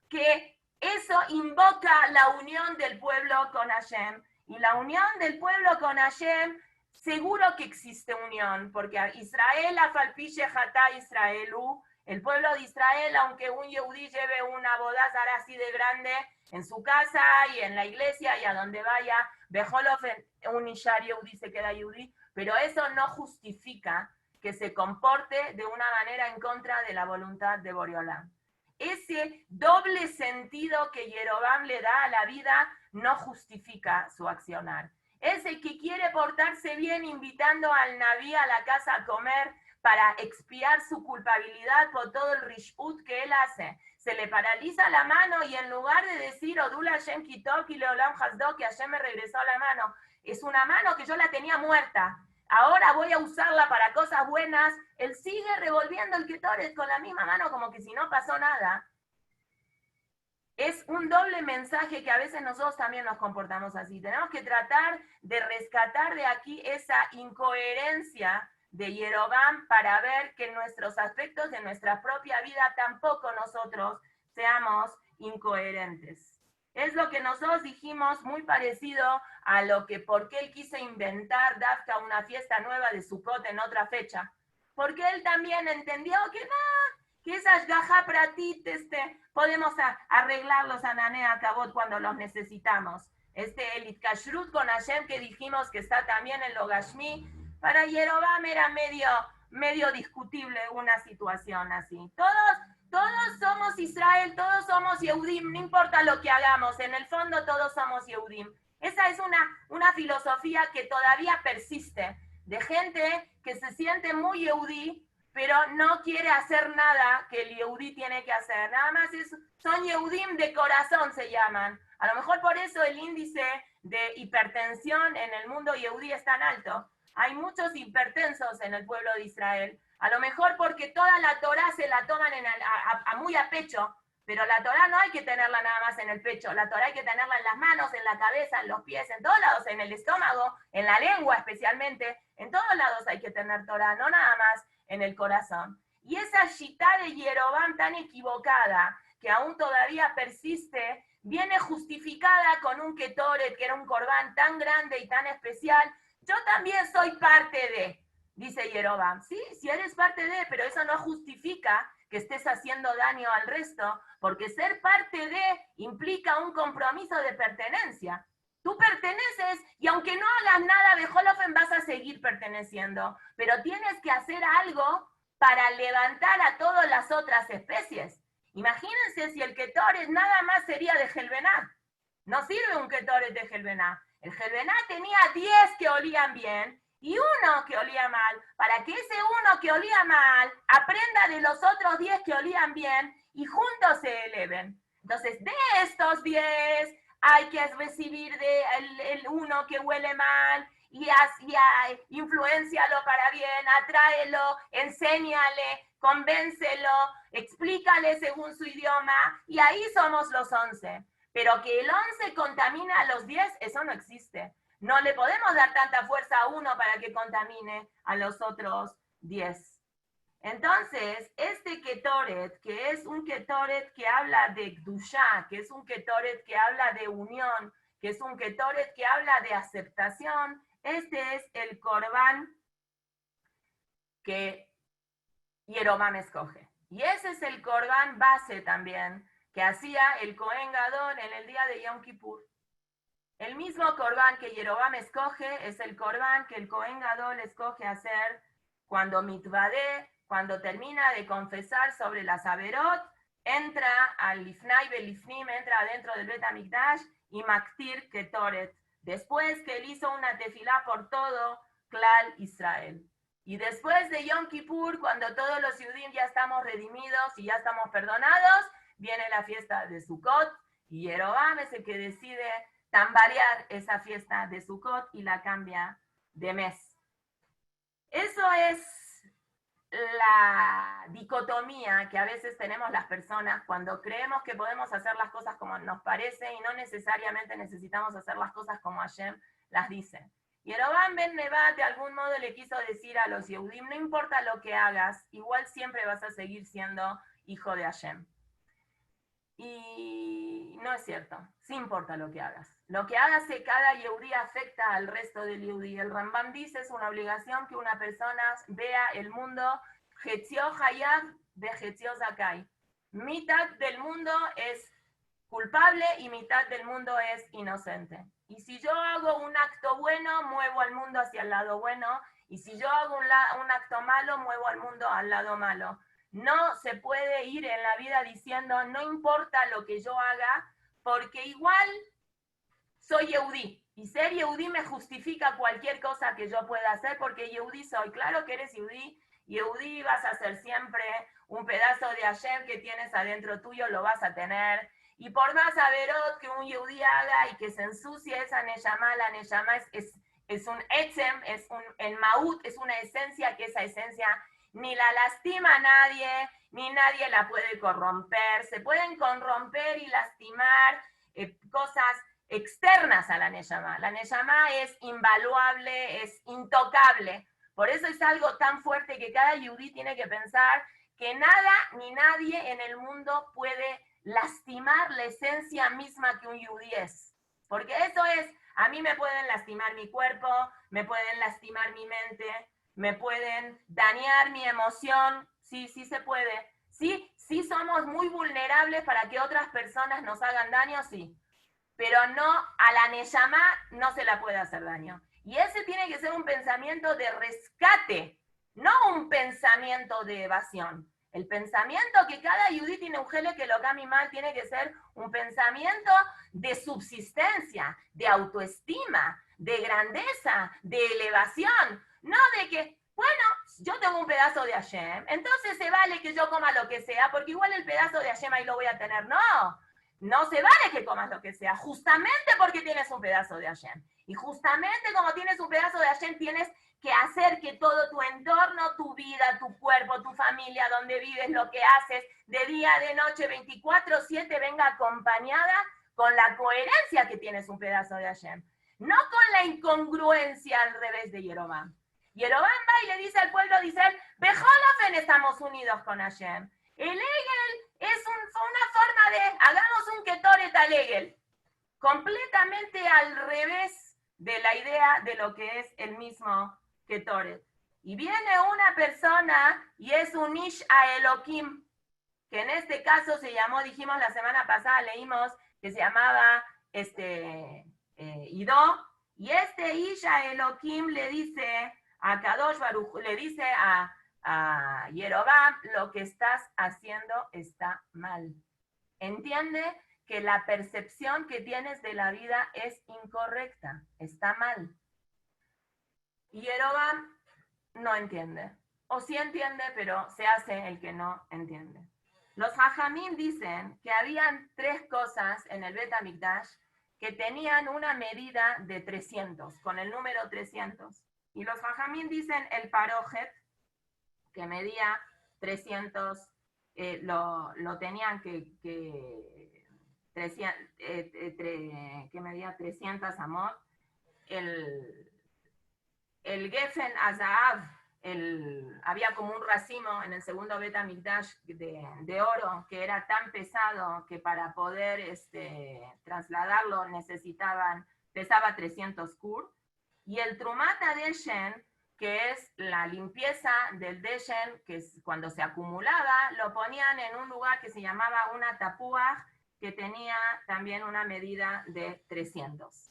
que eso invoca la unión del pueblo con Hashem. Y la unión del pueblo con Hashem, seguro que existe unión, porque Israel, Afalpi Shehata Israelu, El pueblo de Israel, aunque un yehudí lleve una bodazara así de grande en su casa y en la iglesia y a donde vaya, Bejolofen, un ishar yehudí se queda yehudí, pero eso no justifica que se comporte de una manera en contra de la voluntad de Boreolán. Ese doble sentido que Yerobam le da a la vida no justifica su accionar. Ese que quiere portarse bien invitando al Naví a la casa a comer para expiar su culpabilidad por todo el rishut que él hace. Se le paraliza la mano y en lugar de decir Odul Hashem Kitok y Leolam Hasdo, que Hashem me regresó la mano, es una mano que yo la tenía muerta, ahora voy a usarla para cosas buenas, él sigue revolviendo el Ketoret con la misma mano como que si no pasó nada. Es un doble mensaje que a veces nosotros también nos comportamos así. Tenemos que tratar de rescatar de aquí esa incoherencia de Yerobam para ver que en nuestros aspectos de nuestra propia vida tampoco nosotros seamos incoherentes. Es lo que nosotros dijimos muy parecido a lo que por qué él quiso inventar Dafka una fiesta nueva de Sukkot en otra fecha. Porque él también entendió que no, que esas gaja pratit, podemos arreglar los ananea kabot cuando los necesitamos. El itkashrut con Hashem que dijimos que está también en lo Gashmi, para Yerobam era medio discutible una situación así. Todos somos Israel, todos somos Yehudim, no importa lo que hagamos, en el fondo todos somos Yehudim. Esa es una filosofía que todavía persiste, de gente que se siente muy Yehudí, pero no quiere hacer nada que el Yehudí tiene que hacer. Nada más son Yehudim de corazón se llaman. A lo mejor por eso el índice de hipertensión en el mundo Yehudí es tan alto. Hay muchos hipertensos en el pueblo de Israel. A lo mejor porque toda la Torá se la toman muy a pecho, pero la Torá no hay que tenerla nada más en el pecho. La Torá hay que tenerla en las manos, en la cabeza, en los pies, en todos lados, en el estómago, en la lengua especialmente. En todos lados hay que tener Torá, no nada más en el corazón. Y esa shitá de Yerobam tan equivocada, que aún todavía persiste, viene justificada con un ketoret, que era un corbán tan grande y tan especial. Yo también soy parte de, dice Yerobam. Sí, si eres parte de, pero eso no justifica que estés haciendo daño al resto, porque ser parte de implica un compromiso de pertenencia. Tú perteneces y aunque no hagas nada de Holofen vas a seguir perteneciendo, pero tienes que hacer algo para levantar a todas las otras especies. Imagínense si el Ketoret nada más sería de Helbená. No sirve un Ketoret de Helbená. El Helbená tenía 10 que olían bien y uno que olía mal, para que ese uno que olía mal aprenda de los otros 10 que olían bien y juntos se eleven. Entonces, de estos 10 hay que recibir el uno que huele mal y influencialo para bien, atráelo, enséñale, convéncelo, explícale según su idioma, y ahí somos los 11. Pero que el 11 contamine a los 10, eso no existe. No le podemos dar tanta fuerza a uno para que contamine a los otros 10. Entonces, este Ketoret, que es un Ketoret que habla de Kdushá, que es un Ketoret que habla de unión, que es un Ketoret que habla de aceptación, este es el Corbán que Yerobam escoge. Y ese es el Corbán base también, que hacía el Cohen Gadol en el día de Yom Kippur. El mismo Corbán que Yerobam escoge es el Corbán que el Cohen Gadol escoge hacer cuando mitvadé, cuando termina de confesar sobre las Averot, entra al Lifnai Belifnim, entra adentro del Bet HaMikdash y Maktir Ketoret, después que él hizo una tefilá por todo Klal Israel. Y después de Yom Kippur, cuando todos los Yudim ya estamos redimidos y ya estamos perdonados, viene la fiesta de Sukkot, y Yerobam es el que decide tambalear esa fiesta de Sukkot y la cambia de mes. Eso es la dicotomía que a veces tenemos las personas cuando creemos que podemos hacer las cosas como nos parece y no necesariamente necesitamos hacer las cosas como Hashem las dice. Yerobam ben Nebat de algún modo le quiso decir a los Yehudim, no importa lo que hagas, igual siempre vas a seguir siendo hijo de Hashem. Y no es cierto, sí importa lo que hagas. Lo que hagas de cada Yehudí afecta al resto del Yehudí. El Rambam dice, es una obligación que una persona vea el mundo Hetzio Hayab vejetzios zakai. Mitad del mundo es culpable y mitad del mundo es inocente. Y si yo hago un acto bueno, muevo al mundo hacia el lado bueno, y si yo hago un acto malo, muevo al mundo al lado malo. No se puede ir en la vida diciendo, no importa lo que yo haga, porque igual soy Yehudí. Y ser Yehudí me justifica cualquier cosa que yo pueda hacer, porque Yehudí soy. Claro que eres Yehudí, Yehudí vas a ser siempre un pedazo de Hashem que tienes adentro tuyo, lo vas a tener. Y por más averot que un Yehudí haga y que se ensucie esa Neshama, la Neshama es un etzem, es un el maut, es una esencia que esa esencia ni la lastima a nadie, ni nadie la puede corromper. Se pueden corromper y lastimar cosas externas a la Neshama. La Neshama es invaluable, es intocable. Por eso es algo tan fuerte que cada yudí tiene que pensar que nada ni nadie en el mundo puede lastimar la esencia misma que un yudí es. Porque eso es, a mí me pueden lastimar mi cuerpo, me pueden lastimar mi mente, me pueden dañar mi emoción, sí se puede. Sí somos muy vulnerables para que otras personas nos hagan daño, sí. Pero no, a la Neshama no se la puede hacer daño. Y ese tiene que ser un pensamiento de rescate, no un pensamiento de evasión. El pensamiento que cada yudí tiene un gele que lo cambie mal tiene que ser un pensamiento de subsistencia, de autoestima, de grandeza, de elevación. No de que, bueno, yo tengo un pedazo de Hashem, entonces se vale que yo coma lo que sea, porque igual el pedazo de Hashem ahí lo voy a tener. No se vale que comas lo que sea, justamente porque tienes un pedazo de Hashem. Y justamente como tienes un pedazo de Hashem, tienes que hacer que todo tu entorno, tu vida, tu cuerpo, tu familia, donde vives, lo que haces, de día, de noche, 24/7, venga acompañada con la coherencia que tienes un pedazo de Hashem. No con la incongruencia al revés de Yerobam. Yerobam va y le dice al pueblo, dice, Bejolofen estamos unidos con Hashem. El Egel fue una forma de, hagamos un Ketoret al Egel. Completamente al revés de la idea de lo que es el mismo Ketoret. Y viene una persona y es un Ish a Elohim, que en este caso se llamó, dijimos la semana pasada, leímos que se llamaba Idó, y este Ish a Elohim le dice a Kadosh Baruj, le dice a Yerobam, lo que estás haciendo está mal. Entiende que la percepción que tienes de la vida es incorrecta, está mal. Y Yerobam no entiende. O sí entiende, pero se hace el que no entiende. Los Jajamín dicen que habían 3 cosas en el Bet HaMikdash que tenían una medida de 300, con el número 300. Y los Jajamín dicen el Parojet, que medía 300, lo tenían que medía 300 amot. El Gefen Azahav, había como un racimo en el segundo Bet HaMikdash de oro que era tan pesado que para poder trasladarlo pesaba 300 kur. Y el Trumat HaDeshen, que es la limpieza del Deshen, que es cuando se acumulaba, lo ponían en un lugar que se llamaba una tapuaj, que tenía también una medida de 300.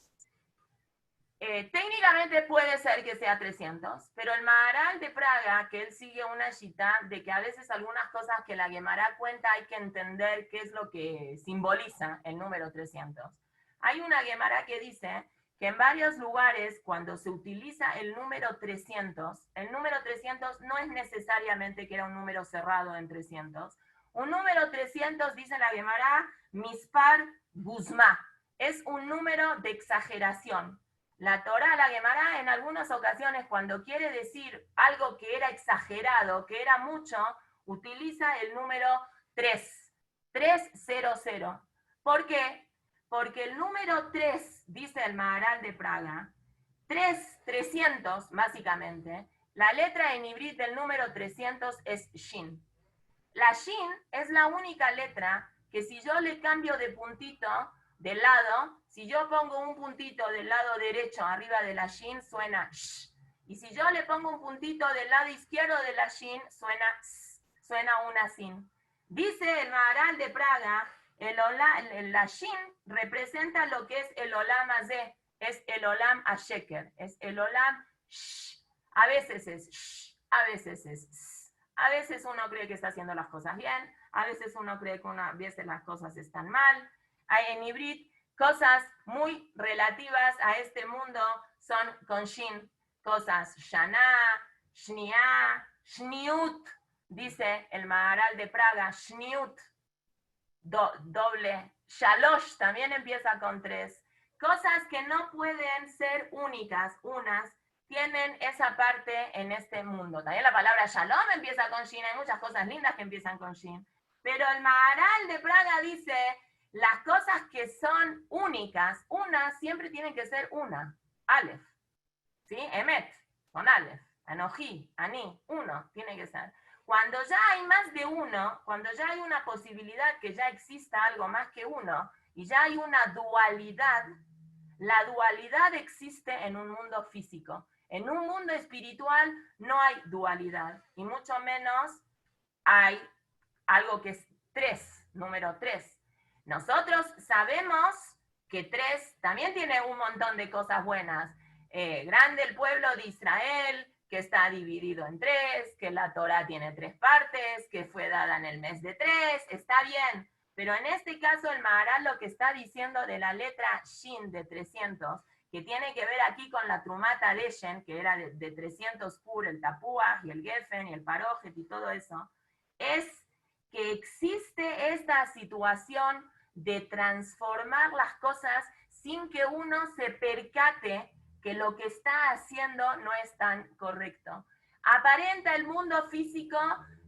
Técnicamente puede ser que sea 300, pero el Maharal de Praga, que él sigue una shita de que a veces algunas cosas que la Gemara cuenta hay que entender qué es lo que simboliza el número 300. Hay una Gemara que dice que en varios lugares cuando se utiliza el número 300 no es necesariamente que era un número cerrado en 300. Un número 300, dice la Gemara, Mispar Guzma, es un número de exageración. La Torá, la Gemara, en algunas ocasiones, cuando quiere decir algo que era exagerado, que era mucho, utiliza el número 300. ¿Por qué? Porque el número 3, dice el Maharal de Praga, 300, básicamente, la letra en hibrid del número 300 es Shin. La Shin es la única letra que si yo le cambio de puntito del lado, si yo pongo un puntito del lado derecho arriba de la Shin, suena Sh. Y si yo le pongo un puntito del lado izquierdo de la Shin, suena S. suena una sin. Dice el Maharal de Praga, la shin representa lo que es el olam hazé, es el olam asheker, es el olam shh. A veces es shh, a veces es ss. A veces uno cree que está haciendo las cosas bien, a veces uno cree que a veces las cosas están mal. Hay en hibrid cosas muy relativas a este mundo son con shin, cosas shana, shnia, shniut, dice el Maharal de Praga, shniut, doble, shalosh también empieza con 3, cosas que no pueden ser únicas, unas, tienen esa parte en este mundo. También la palabra shalom empieza con shin, hay muchas cosas lindas que empiezan con shin, pero el Maharal de Praga dice, las cosas que son únicas, unas siempre tienen que ser una, Aleph, ¿sí? Emet, con Aleph, Anoji, Ani, uno, tiene que ser. Cuando ya hay más de uno, cuando ya hay una posibilidad que ya exista algo más que uno, y ya hay una dualidad, la dualidad existe en un mundo físico. En un mundo espiritual no hay dualidad, y mucho menos hay algo que es 3, número 3. Nosotros sabemos que 3 también tiene un montón de cosas buenas. Grande el pueblo de Israel, que está dividido en 3, que la Torah tiene 3 partes, que fue dada en el mes de 3, está bien. Pero en este caso el Maharal lo que está diciendo de la letra Shin de 300, que tiene que ver aquí con la Trumata Deshen, que era de 300 pur, el Tapuaj y el Geffen y el Parojet y todo eso, es que existe esta situación de transformar las cosas sin que uno se percate que lo que está haciendo no es tan correcto. Aparenta el mundo físico,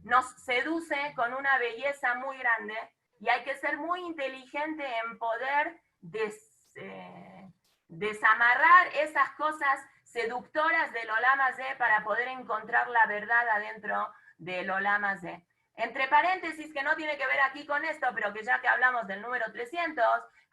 nos seduce con una belleza muy grande y hay que ser muy inteligente en poder desamarrar esas cosas seductoras del Olam Hazé para poder encontrar la verdad adentro del Olam Hazé. Entre paréntesis, que no tiene que ver aquí con esto, pero que ya que hablamos del número 300,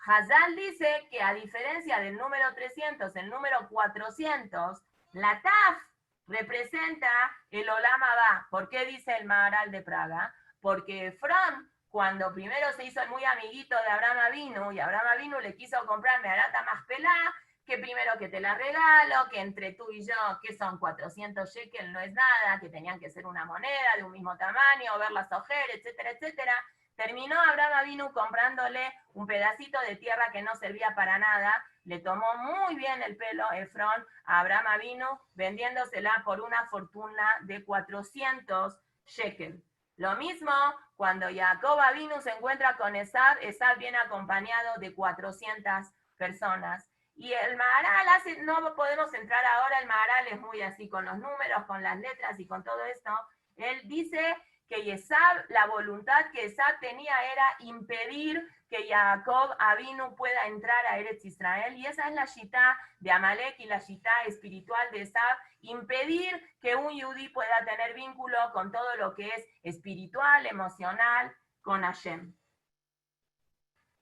Hazal dice que a diferencia del número 300, el número 400, la Taf representa el Olam Abba. ¿Por qué dice el Maharal de Praga? Porque Efrón, cuando primero se hizo muy amiguito de Abraham Avinu, y Abraham Avinu le quiso comprar Meharata Maspelá, que primero que te la regalo, que entre tú y yo, que son 400 shekel, no es nada, que tenían que ser una moneda de un mismo tamaño, ver las ojeras, etcétera, etcétera. Terminó Abraham Avinu comprándole un pedacito de tierra que no servía para nada, le tomó muy bien el pelo Efrón a Abraham Avinu, vendiéndosela por una fortuna de 400 shekel. Lo mismo cuando Jacob Avinu se encuentra con Esab, Esab viene acompañado de 400 personas. Y el Maharal no podemos entrar ahora, el Maharal es muy así con los números, con las letras y con todo esto. Él dice que Esab, la voluntad que Esab tenía era impedir que Jacob Avinu pueda entrar a Eretz Israel, y esa es la shitá de Amalek y la shitá espiritual de Esab, impedir que un yudí pueda tener vínculo con todo lo que es espiritual, emocional, con Hashem.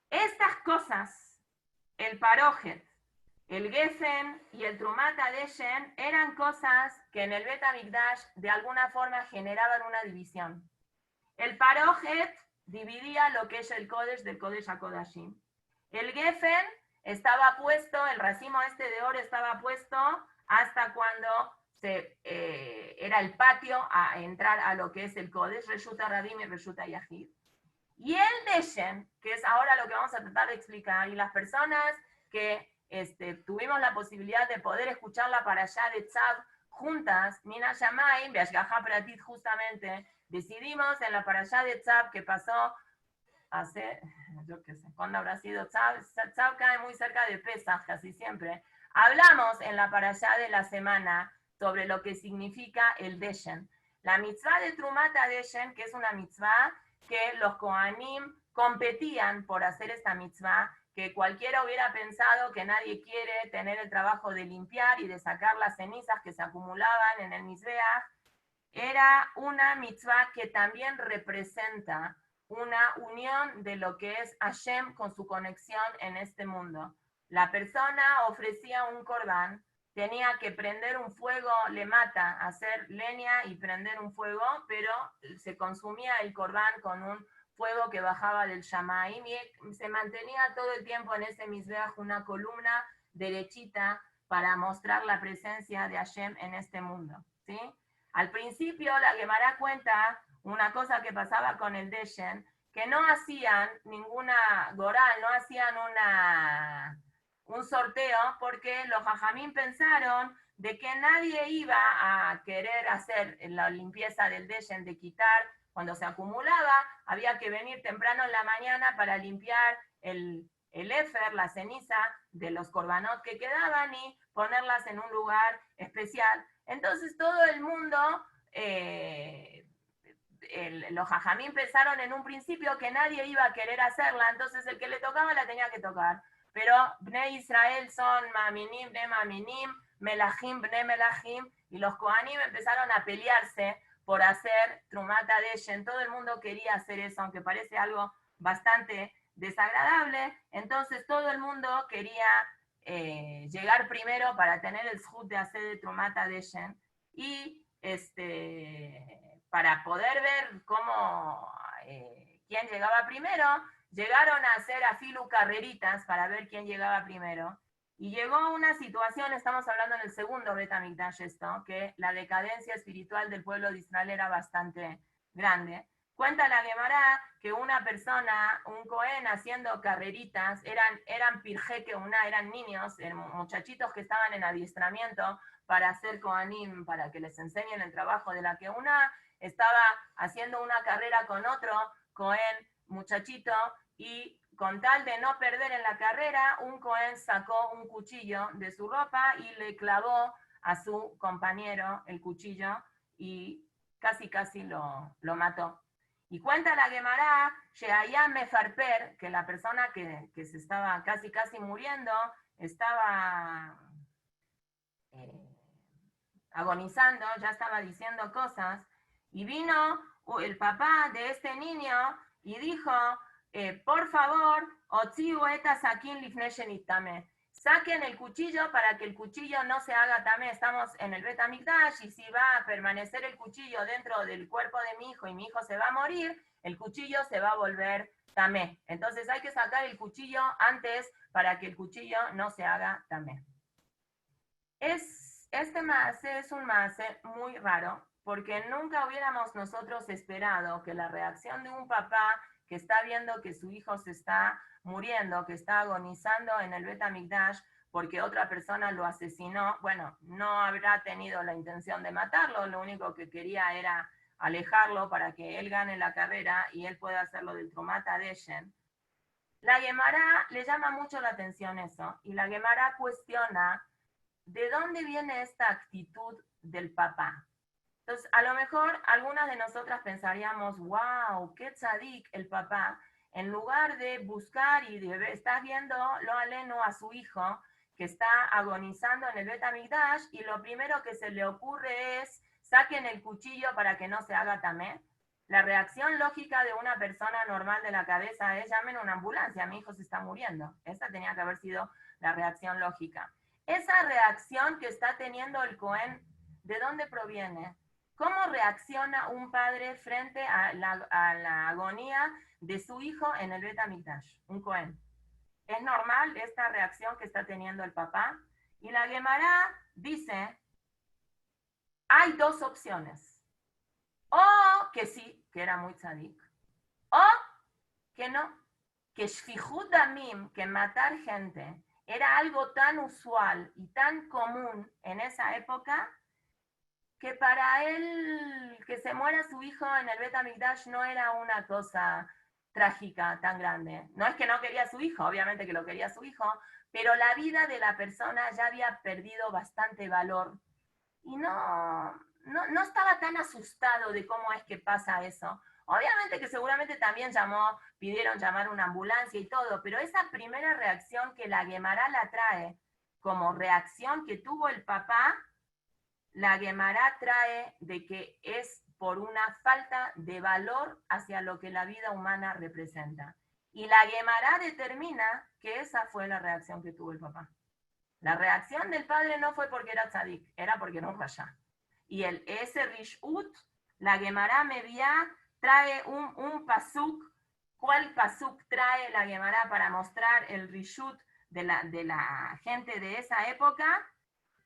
Estas cosas, el Parojet, el Geffen y el Trumata Deshen, eran cosas que en el Bet HaMikdash de alguna forma generaban una división. El Parojet dividía lo que es el Kodesh del Kodesh HaKodashim. El Geffen estaba puesto, el racimo este de oro estaba puesto hasta cuando era el patio a entrar a lo que es el Kodesh, Reshuta Radim y Reshuta Yahid. Y el Deshen, que es ahora lo que vamos a tratar de explicar, y las personas que tuvimos la posibilidad de poder escuchar la parashá de Tzav juntas, Mina Shamayim, Beashgaha Pratit, justamente, decidimos en la parashá de Tzav que pasó hace, yo qué sé, ¿cuándo habrá sido Tzav? Tzav cae muy cerca de Pesach, casi siempre. Hablamos en la parashá de la semana sobre lo que significa el Deshen. La mitzvah de Trumata Deshen, que es una mitzvah que los Kohanim competían por hacer esta mitzvah, que cualquiera hubiera pensado que nadie quiere tener el trabajo de limpiar y de sacar las cenizas que se acumulaban en el Mizbeach. Era una mitzvah que también representa una unión de lo que es Hashem con su conexión en este mundo. La persona ofrecía un corbán tenía que prender un fuego, le mata, hacer leña y prender un fuego, pero se consumía el corbán con un fuego que bajaba del Shamaim y se mantenía todo el tiempo en ese Mizbeach una columna derechita para mostrar la presencia de Hashem en este mundo, ¿sí? Al principio la Gemara cuenta una cosa que pasaba con el Deshen, que no hacían ninguna goral, no hacían un sorteo, porque los jajamín pensaron de que nadie iba a querer hacer la limpieza del Deshen, de quitar, cuando se acumulaba, había que venir temprano en la mañana para limpiar el éfer, la ceniza de los corbanot que quedaban y ponerlas en un lugar especial. Entonces todo el mundo, los jajamín pensaron en un principio que nadie iba a querer hacerla, entonces el que le tocaba la tenía que tocar. Pero Bnei Israel son Maminim, Bnei Maminim, Melahim, Bnei Melahim, y los Kohanim empezaron a pelearse por hacer Trumata Deshen. Todo el mundo quería hacer eso, aunque parece algo bastante desagradable. Entonces todo el mundo quería llegar primero para tener el zhut de hacer Trumata Deshen y para poder ver cómo quién llegaba primero. Llegaron a hacer afilu carreritas para ver quién llegaba primero. Y llegó una situación, estamos hablando en el segundo Bet HaMikdash esto, que la decadencia espiritual del pueblo de Israel era bastante grande. Cuenta la Gemara que una persona, un Cohen haciendo carreritas, eran pirjeque una, eran niños, muchachitos que estaban en adiestramiento para hacer Kohanim, para que les enseñen el trabajo de la que una estaba haciendo una carrera con otro Cohen muchachito, y con tal de no perder en la carrera, un Cohen sacó un cuchillo de su ropa y le clavó a su compañero el cuchillo y casi lo mató. Y cuenta la Gemara, Sheaya Mefarper, que la persona que se estaba casi muriendo, estaba agonizando, ya estaba diciendo cosas, y vino el papá de este niño y dijo, por favor, saquen el cuchillo para que el cuchillo no se haga tamé. Estamos en el Bet HaMikdash y si va a permanecer el cuchillo dentro del cuerpo de mi hijo y mi hijo se va a morir, el cuchillo se va a volver tamé. Entonces hay que sacar el cuchillo antes para que el cuchillo no se haga tamé. Este maase es un maase muy raro, porque nunca hubiéramos nosotros esperado que la reacción de un papá que está viendo que su hijo se está muriendo, que está agonizando en el Bet HaMikdash porque otra persona lo asesinó, bueno, no habrá tenido la intención de matarlo, lo único que quería era alejarlo para que él gane la carrera y él pueda hacerlo del Trumata Deshen. La Gemara le llama mucho la atención eso, y la Gemara cuestiona ¿de dónde viene esta actitud del papá? Entonces, a lo mejor algunas de nosotras pensaríamos, wow, qué tzadik el papá, en lugar de buscar y de estar viendo lo aleno a su hijo, que está agonizando en el Bet HaMikdash, y lo primero que se le ocurre es, saquen el cuchillo para que no se haga tamé. La reacción lógica de una persona normal de la cabeza es, llamen a una ambulancia, mi hijo se está muriendo. Esa tenía que haber sido la reacción lógica. Esa reacción que está teniendo el Cohen, ¿de dónde proviene? ¿Cómo reacciona un padre frente a la agonía de su hijo en el Bet HaMikdash? Un Cohen. ¿Es normal esta reacción que está teniendo el papá? Y la Gemara dice, hay dos opciones. O que sí, que era muy tzadik. O que no. Que shfijut damim, que matar gente, era algo tan usual y tan común en esa época que para él que se muera su hijo en el Bet HaMikdash no era una cosa trágica tan grande. No es que no quería a su hijo, obviamente que lo quería a su hijo, pero la vida de la persona ya había perdido bastante valor y no estaba tan asustado de cómo es que pasa eso. Obviamente que seguramente también pidieron llamar una ambulancia y todo, pero esa primera reacción que la Gemara la trae como reacción que tuvo el papá, la Gemara trae de que es por una falta de valor hacia lo que la vida humana representa. Y la Gemara determina que esa fue la reacción que tuvo el papá. La reacción del padre no fue porque era tzadik, era porque era un rasha. Y ese rishut, la Gemara Meviá trae un pasuk. ¿Cuál pasuk trae la Gemara para mostrar el rishut de la gente de esa época?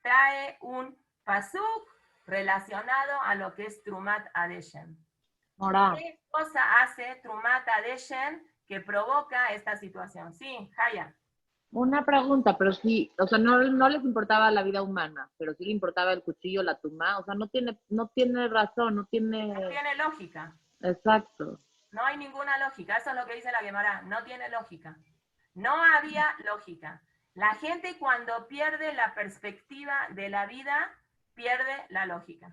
Trae un pasuk relacionado a lo que es Trumat Adeshem. Mora, ¿Qué cosa hace Trumat Adeshem que provoca esta situación? Sí, Haya. una pregunta, pero sí, o sea, no les importaba la vida humana, pero sí le importaba el cuchillo, la tumá, o sea, no tiene razón, No tiene lógica. exacto. No hay ninguna lógica. Eso es lo que dice la Gemara. No tiene lógica. No había lógica. La gente cuando pierde la perspectiva de la vida, pierde la lógica.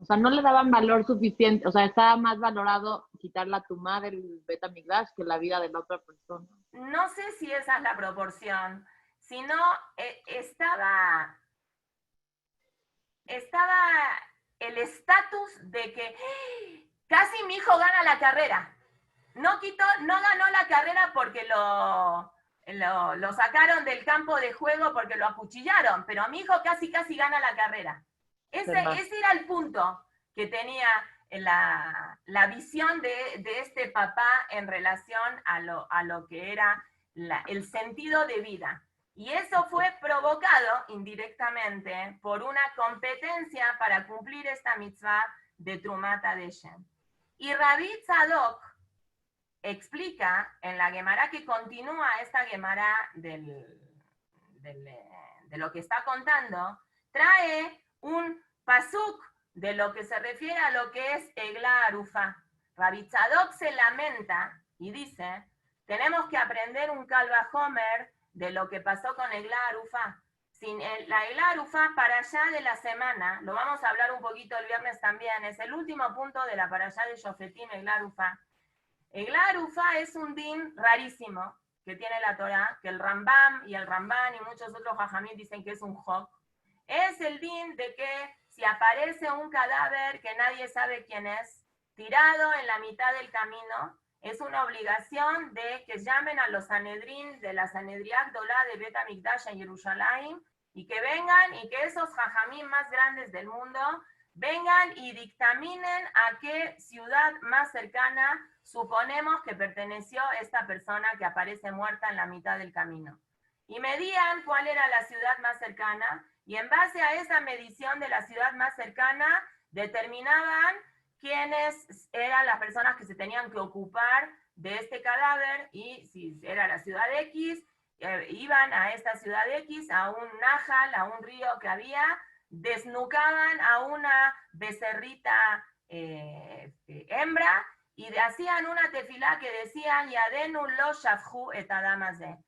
O sea, no le daban valor suficiente, o sea, estaba más valorado quitar la tumá del Bet HaMikdash que la vida de la otra persona. No sé si esa es la proporción, sino estaba el estatus de que casi mi hijo gana la carrera. No ganó la carrera porque lo sacaron del campo de juego porque lo acuchillaron, pero mi hijo casi gana la carrera. Ese era el punto que tenía la visión de este papá en relación a lo que era el sentido de vida. Y eso fue provocado indirectamente por una competencia para cumplir esta mitzvah de Trumat Adeshem. Y Rabbi Tzadok explica en la Gemara que continúa esta Gemara de lo que está contando, trae un pasuk de lo que se refiere a lo que es Egla Arufá. Rabbi Tzadok se lamenta y dice, tenemos que aprender un Kalva Homer de lo que pasó con Egla Arufá. Sin la Egla Arufá para allá de la semana, lo vamos a hablar un poquito el viernes también, es el último punto de la para allá de Shofetim Egla Arufá. Egla Arufá es un din rarísimo que tiene la Torá, que el Rambam y el Ramban y muchos otros jajamim dicen que es un jok. Es el din de que si aparece un cadáver que nadie sabe quién es, tirado en la mitad del camino, es una obligación de que llamen a los Sanedrín de la Sanedría Gdolá de Bet HaMikdash en Jerusalén y que vengan y que esos jajamim más grandes del mundo vengan y dictaminen a qué ciudad más cercana suponemos que perteneció esta persona que aparece muerta en la mitad del camino. Y medían cuál era la ciudad más cercana, y en base a esa medición de la ciudad más cercana, determinaban quiénes eran las personas que se tenían que ocupar de este cadáver, y si era la ciudad X, iban a esta ciudad X, a un nájal, a un río que había, desnucaban a una becerrita hembra, y hacían una tefilá que decían, Yadenu lo shafju et adamazé.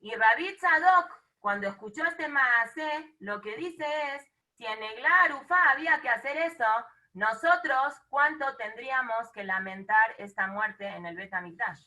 Y Rabbi Tzadok, cuando escuchó este maasé, lo que dice es, si en Egla Arufá había que hacer eso, nosotros, ¿cuánto tendríamos que lamentar esta muerte en el Bet HaMikdash?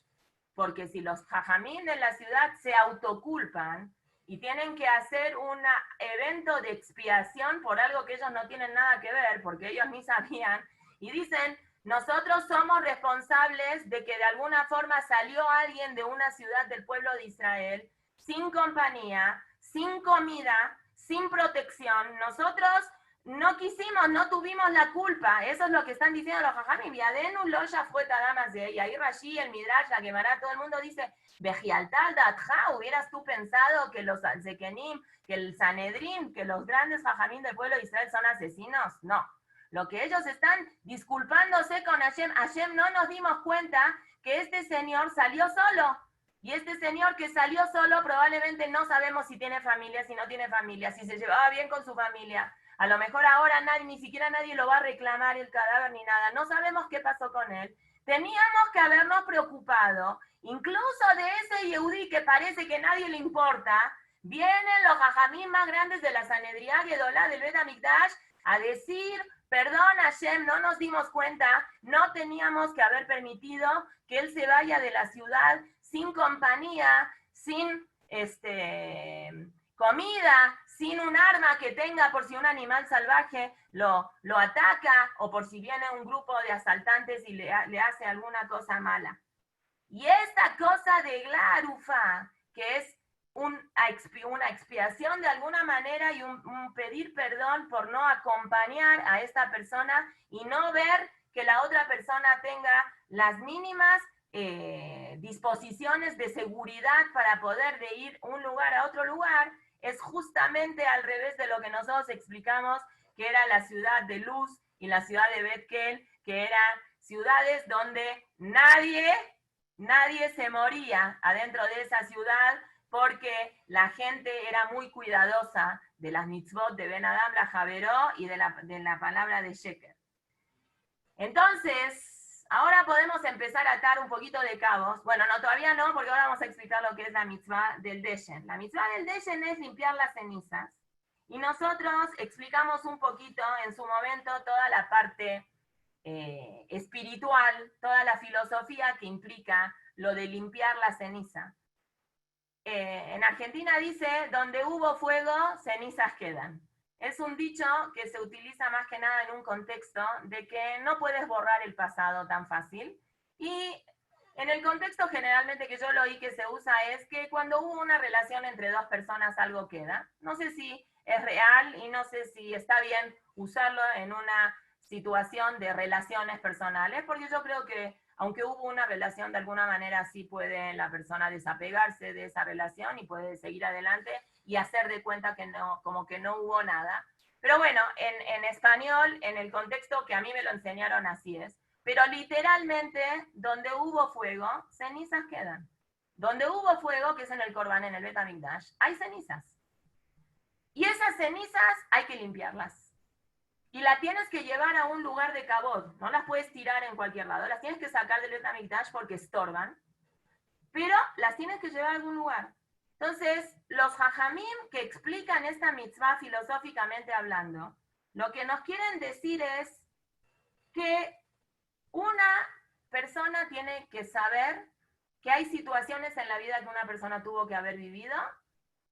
Porque si los jajamín de la ciudad se autoculpan y tienen que hacer un evento de expiación por algo que ellos no tienen nada que ver, porque ellos ni sabían, y dicen, nosotros somos responsables de que de alguna forma salió alguien de una ciudad del pueblo de Israel sin compañía, sin comida, sin protección. Nosotros no quisimos, no tuvimos la culpa. Eso es lo que están diciendo los jajamim. Yadenu lo ya fue tadamas de. Y ahí Rashi, el Midrash, la Gemara, todo el mundo dice, Bejialtal datja, hubieras tú pensado que los Zekenim, que el Sanedrín, que los grandes jajamim del pueblo de Israel son asesinos. No. Lo que ellos están disculpándose con Hashem, Hashem no nos dimos cuenta que este señor salió solo. Y este señor que salió solo probablemente no sabemos si tiene familia, si no tiene familia, si se llevaba bien con su familia. A lo mejor ahora ni siquiera nadie lo va a reclamar el cadáver ni nada. No sabemos qué pasó con él. Teníamos que habernos preocupado, incluso de ese Yehudí que parece que nadie le importa. Vienen los jajamim más grandes de la Sanedría Gedolá del Bet HaMikdash a decir, perdón Hashem, no nos dimos cuenta, no teníamos que haber permitido que él se vaya de la ciudad sin compañía, sin comida, sin un arma que tenga por si un animal salvaje lo ataca o por si viene un grupo de asaltantes y le hace alguna cosa mala. Y esta cosa de Egla Arufá, que es una expiación de alguna manera y un pedir perdón por no acompañar a esta persona y no ver que la otra persona tenga las mínimas disposiciones de seguridad para poder de ir un lugar a otro lugar, es justamente al revés de lo que nosotros explicamos que era la ciudad de Luz y la ciudad de Bet-Kel, que eran ciudades donde nadie se moría adentro de esa ciudad porque la gente era muy cuidadosa de las mitzvot de Ben Adam, la Javeró y de la palabra de Sheker. Entonces, ahora podemos empezar a atar un poquito de cabos. Bueno, no, todavía no, porque ahora vamos a explicar lo que es la mitzvah del Deshen. La mitzvah del Deshen es limpiar las cenizas. Y nosotros explicamos un poquito en su momento toda la parte espiritual, toda la filosofía que implica lo de limpiar la ceniza. En Argentina dice, donde hubo fuego, cenizas quedan. Es un dicho que se utiliza más que nada en un contexto de que no puedes borrar el pasado tan fácil. Y en el contexto generalmente que yo lo oí que se usa es que cuando hubo una relación entre dos personas algo queda. No sé si es real y no sé si está bien usarlo en una situación de relaciones personales, porque yo creo que aunque hubo una relación, de alguna manera sí puede la persona desapegarse de esa relación y puede seguir adelante y hacer de cuenta que no, como que no hubo nada. Pero bueno, en español, en el contexto que a mí me lo enseñaron, así es. Pero literalmente, donde hubo fuego, cenizas quedan. Donde hubo fuego, que es en el Corban, en el Bet HaMikdash, hay cenizas. Y esas cenizas hay que limpiarlas. Y las tienes que llevar a un lugar de kabod. No las puedes tirar en cualquier lado. Las tienes que sacar del Bet HaMikdash porque estorban. Pero las tienes que llevar a algún lugar. Entonces, los jajamim que explican esta mitzvah filosóficamente hablando, lo que nos quieren decir es que una persona tiene que saber que hay situaciones en la vida que una persona tuvo que haber vivido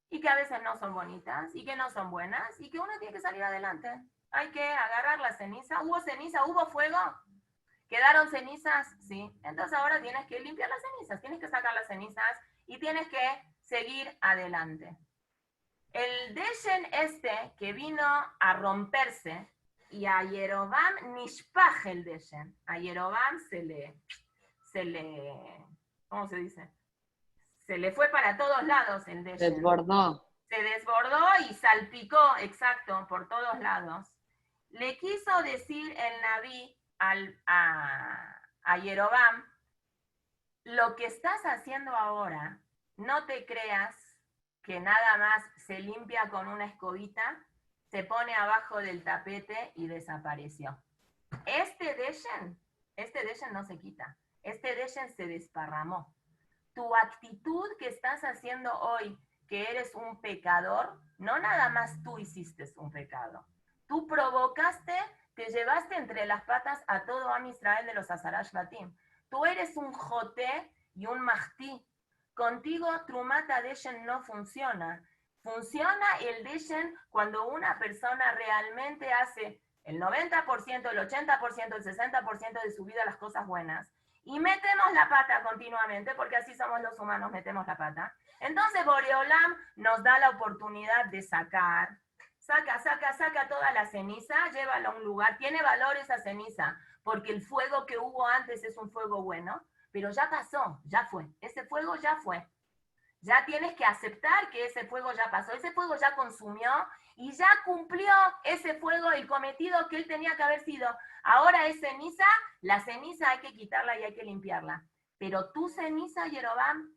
y que a veces no son bonitas y que no son buenas y que uno tiene que salir adelante. Hay que agarrar la ceniza. ¿Hubo ceniza? ¿Hubo fuego? ¿Quedaron cenizas? Sí. Entonces ahora tienes que limpiar las cenizas, tienes que sacar las cenizas y tienes que seguir adelante. El Deshen este que vino a romperse, y a Yerobam nishpach el Deshen. A Yerobam se le, ¿cómo se dice? Se le fue para todos lados el Deshen. Desbordó. Se desbordó y salpicó, exacto, por todos lados. Le quiso decir el Naví a Yerobam, lo que estás haciendo ahora, no te creas que nada más se limpia con una escobita, se pone abajo del tapete y desapareció. Este Deshen no se quita. Este Deshen se desparramó. Tu actitud que estás haciendo hoy, que eres un pecador, no nada más tú hiciste un pecado. Tú provocaste, te llevaste entre las patas a todo Am Israel de los Azarash Batim. Tú eres un joté y un mahti. Contigo Trumata Deshen no funciona. Funciona el Deshen cuando una persona realmente hace el 90%, el 80%, el 60% de su vida las cosas buenas. Y metemos la pata continuamente, porque así somos los humanos, metemos la pata. Entonces Boreolam nos da la oportunidad de saca toda la ceniza, llévala a un lugar. Tiene valor esa ceniza, porque el fuego que hubo antes es un fuego bueno, pero ya pasó, ya fue. Ese fuego ya fue. Ya tienes que aceptar que ese fuego ya pasó, ese fuego ya consumió y ya cumplió ese fuego el cometido que él tenía que haber sido. Ahora es ceniza, la ceniza hay que quitarla y hay que limpiarla. Pero tu ceniza, Yerobam,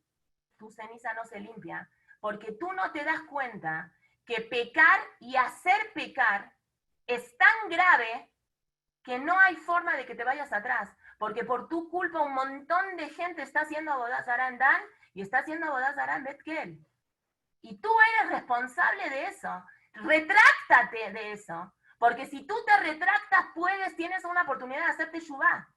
tu ceniza no se limpia, porque tú no te das cuenta que pecar y hacer pecar es tan grave que no hay forma de que te vayas atrás, porque por tu culpa un montón de gente está haciendo Avodat Zará en Dan y está haciendo Avodat Zará en Bet-Kel. Y tú eres responsable de eso. Retráctate de eso. Porque si tú te retractas, tienes una oportunidad de hacerte Shuvá.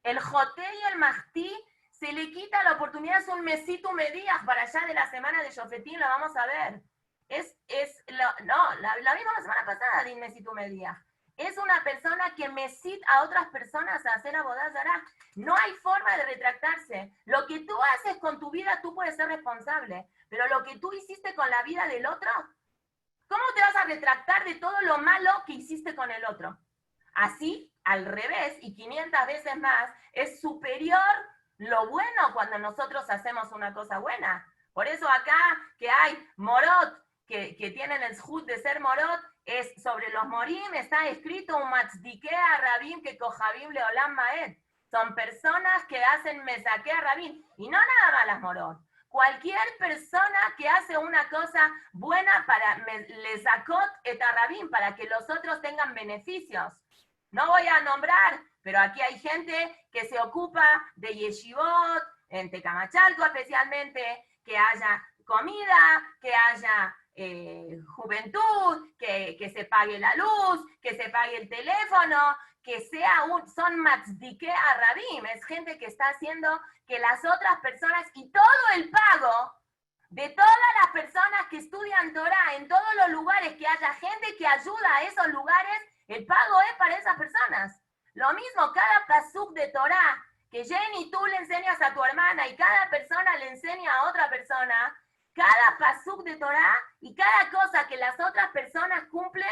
El Joté y el Mahti se le quita la oportunidad, es un mesito medías para allá de la semana de Shofetín, lo vamos a ver. La misma semana pasada de mesito medías. es una persona que mesita a otras personas a hacer Avodat Zará. No hay forma de retractarse. Lo que tú haces con tu vida, tú puedes ser responsable. Pero lo que tú hiciste con la vida del otro, ¿cómo te vas a retractar de todo lo malo que hiciste con el otro? Así, al revés, y 500 veces más, es superior lo bueno cuando nosotros hacemos una cosa buena. Por eso acá que hay morot, que tienen el zhut de ser morot, es sobre los morim, está escrito un matzdike a rabim que kohabim leolam maed. Son personas que hacen mesaque a rabim, y no nada más las morot. Cualquier persona que hace una cosa buena para lesakot et rabim, para que los otros tengan beneficios. No voy a nombrar, pero aquí hay gente que se ocupa de yeshivot, en Tecamachalco especialmente, que haya comida, que haya juventud, que se pague la luz, que se pague el teléfono, que sea son matzdike a rabim, es gente que está haciendo que las otras personas, y todo el pago de todas las personas que estudian Torah en todos los lugares, que haya gente que ayuda a esos lugares, el pago es para esas personas. Lo mismo, cada pasuk de Torah, que Jenny tú le enseñas a tu hermana y cada persona le enseña a otra persona, cada pasuk de Torah y cada cosa que las otras personas cumplen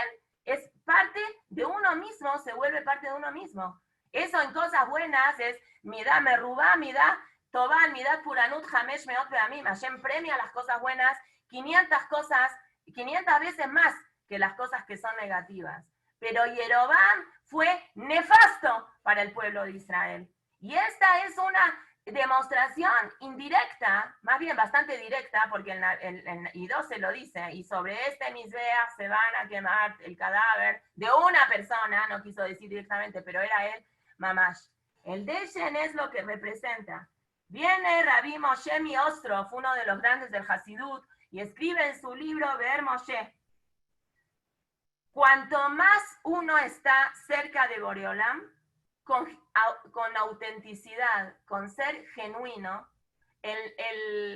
es parte de uno mismo, se vuelve parte de uno mismo. Eso en cosas buenas es midá merubá, midá tobán, midá puranut, hamesh meot be'amim. Hashem premia las cosas buenas 500 veces más que las cosas que son negativas. Pero Jeroboam fue nefasto para el pueblo de Israel. Y esta es una demostración indirecta, más bien bastante directa, porque en Idó se lo dice, y sobre este Mizbeach se van a quemar el cadáver de una persona, no quiso decir directamente, pero era él, Mamash. El Deshen es lo que representa. Viene Rabbi Moshe Miostrov, uno de los grandes del Hasidut, y escribe en su libro Be'er Moshe: cuanto más uno está cerca de Boreolam, con autenticidad, con ser genuino,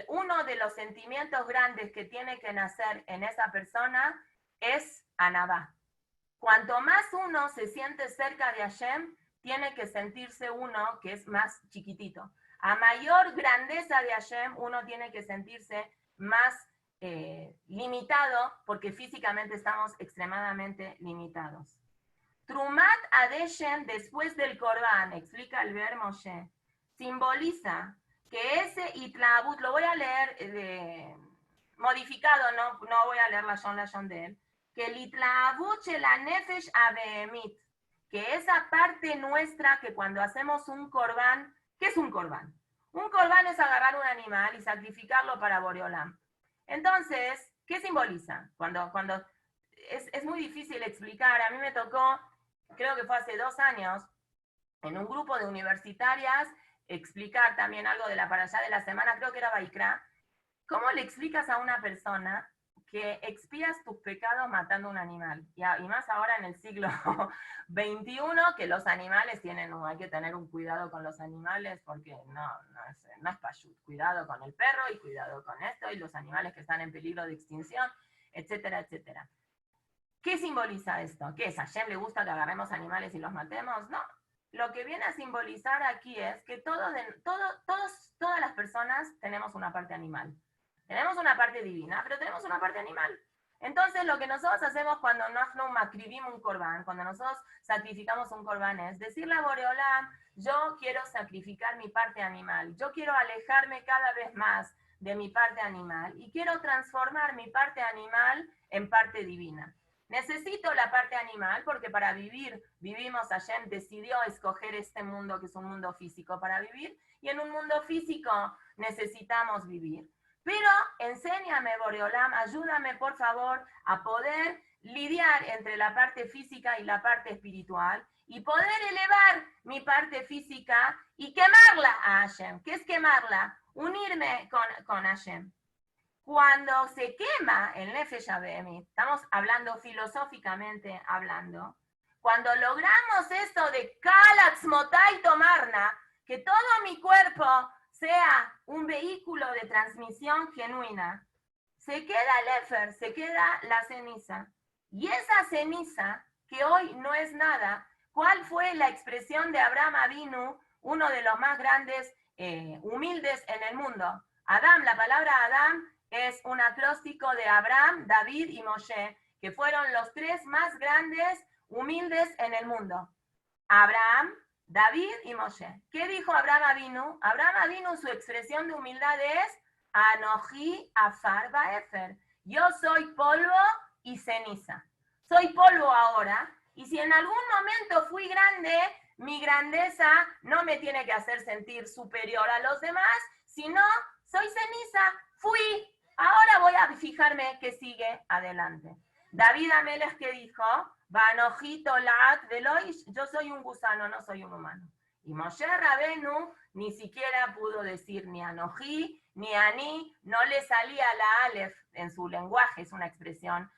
uno de los sentimientos grandes que tiene que nacer en esa persona es anabá. Cuanto más uno se siente cerca de Hashem, tiene que sentirse uno que es más chiquitito. A mayor grandeza de Hashem, uno tiene que sentirse más limitado, porque físicamente estamos extremadamente limitados. Trumat Adeshem, después del Corban, explica el Be'er Moshe, simboliza que ese Itlaabut, lo voy a leer modificado, no voy a leer la Shon de él, que el Itlaabut shel hanefesh abehemit, que esa parte nuestra que cuando hacemos un Corban, ¿qué es un Corban? Un Corban es agarrar un animal y sacrificarlo para Boreolam. Entonces, ¿qué simboliza? Cuando es muy difícil explicar, a mí me tocó, creo que fue hace 2 años, en un grupo de universitarias, explicar también algo de la parashá de la semana, creo que era Vaikra. ¿Cómo le explicas a una persona que expias tus pecados matando un animal? Y más ahora en el siglo XXI, que los animales hay que tener un cuidado con los animales, porque no es pashut. Cuidado con el perro y cuidado con esto, y los animales que están en peligro de extinción, etcétera, etcétera. ¿Qué simboliza esto? ¿Qué es? ¿A Hashem le gusta que agarremos animales y los matemos? No. Lo que viene a simbolizar aquí es que todas las personas tenemos una parte animal. Tenemos una parte divina, pero tenemos una parte animal. Entonces, lo que nosotros hacemos cuando nos macribimos un corbán, cuando nosotros sacrificamos un corbán, es decirle a Boreolam: yo quiero sacrificar mi parte animal, yo quiero alejarme cada vez más de mi parte animal y quiero transformar mi parte animal en parte divina. Necesito la parte animal porque para vivimos, Hashem decidió escoger este mundo que es un mundo físico para vivir, y en un mundo físico necesitamos vivir. Pero enséñame, Boreolam, ayúdame por favor a poder lidiar entre la parte física y la parte espiritual y poder elevar mi parte física y quemarla a Hashem. ¿Qué es quemarla? Unirme con Hashem. Cuando se quema el Nefesh Abehemit, estamos hablando filosóficamente hablando, cuando logramos esto de Kalatzmotai Tomarna, que todo mi cuerpo sea un vehículo de transmisión genuina, se queda el éfer, se queda la ceniza. Y esa ceniza que hoy no es nada. ¿Cuál fue la expresión de Abraham Avinu, uno de los más grandes humildes en el mundo? Adam, la palabra Adam es un acróstico de Abraham, David y Moshe, que fueron los tres más grandes humildes en el mundo. Abraham, David y Moshe. ¿Qué dijo Abraham Avinu? Abraham Avinu, su expresión de humildad es Anoji Afar Baefer. Yo soy polvo y ceniza. Soy polvo ahora, y si en algún momento fui grande, mi grandeza no me tiene que hacer sentir superior a los demás, sino soy ceniza, fui, ahora voy a fijarme qué sigue adelante. David Amelech, que dijo, Banojito Laat Veloish, yo soy un gusano, no soy un humano. Y Moshe Rabenu ni siquiera pudo decir ni Anoji, ni Ani, no le salía la Aleph en su lenguaje, es una expresión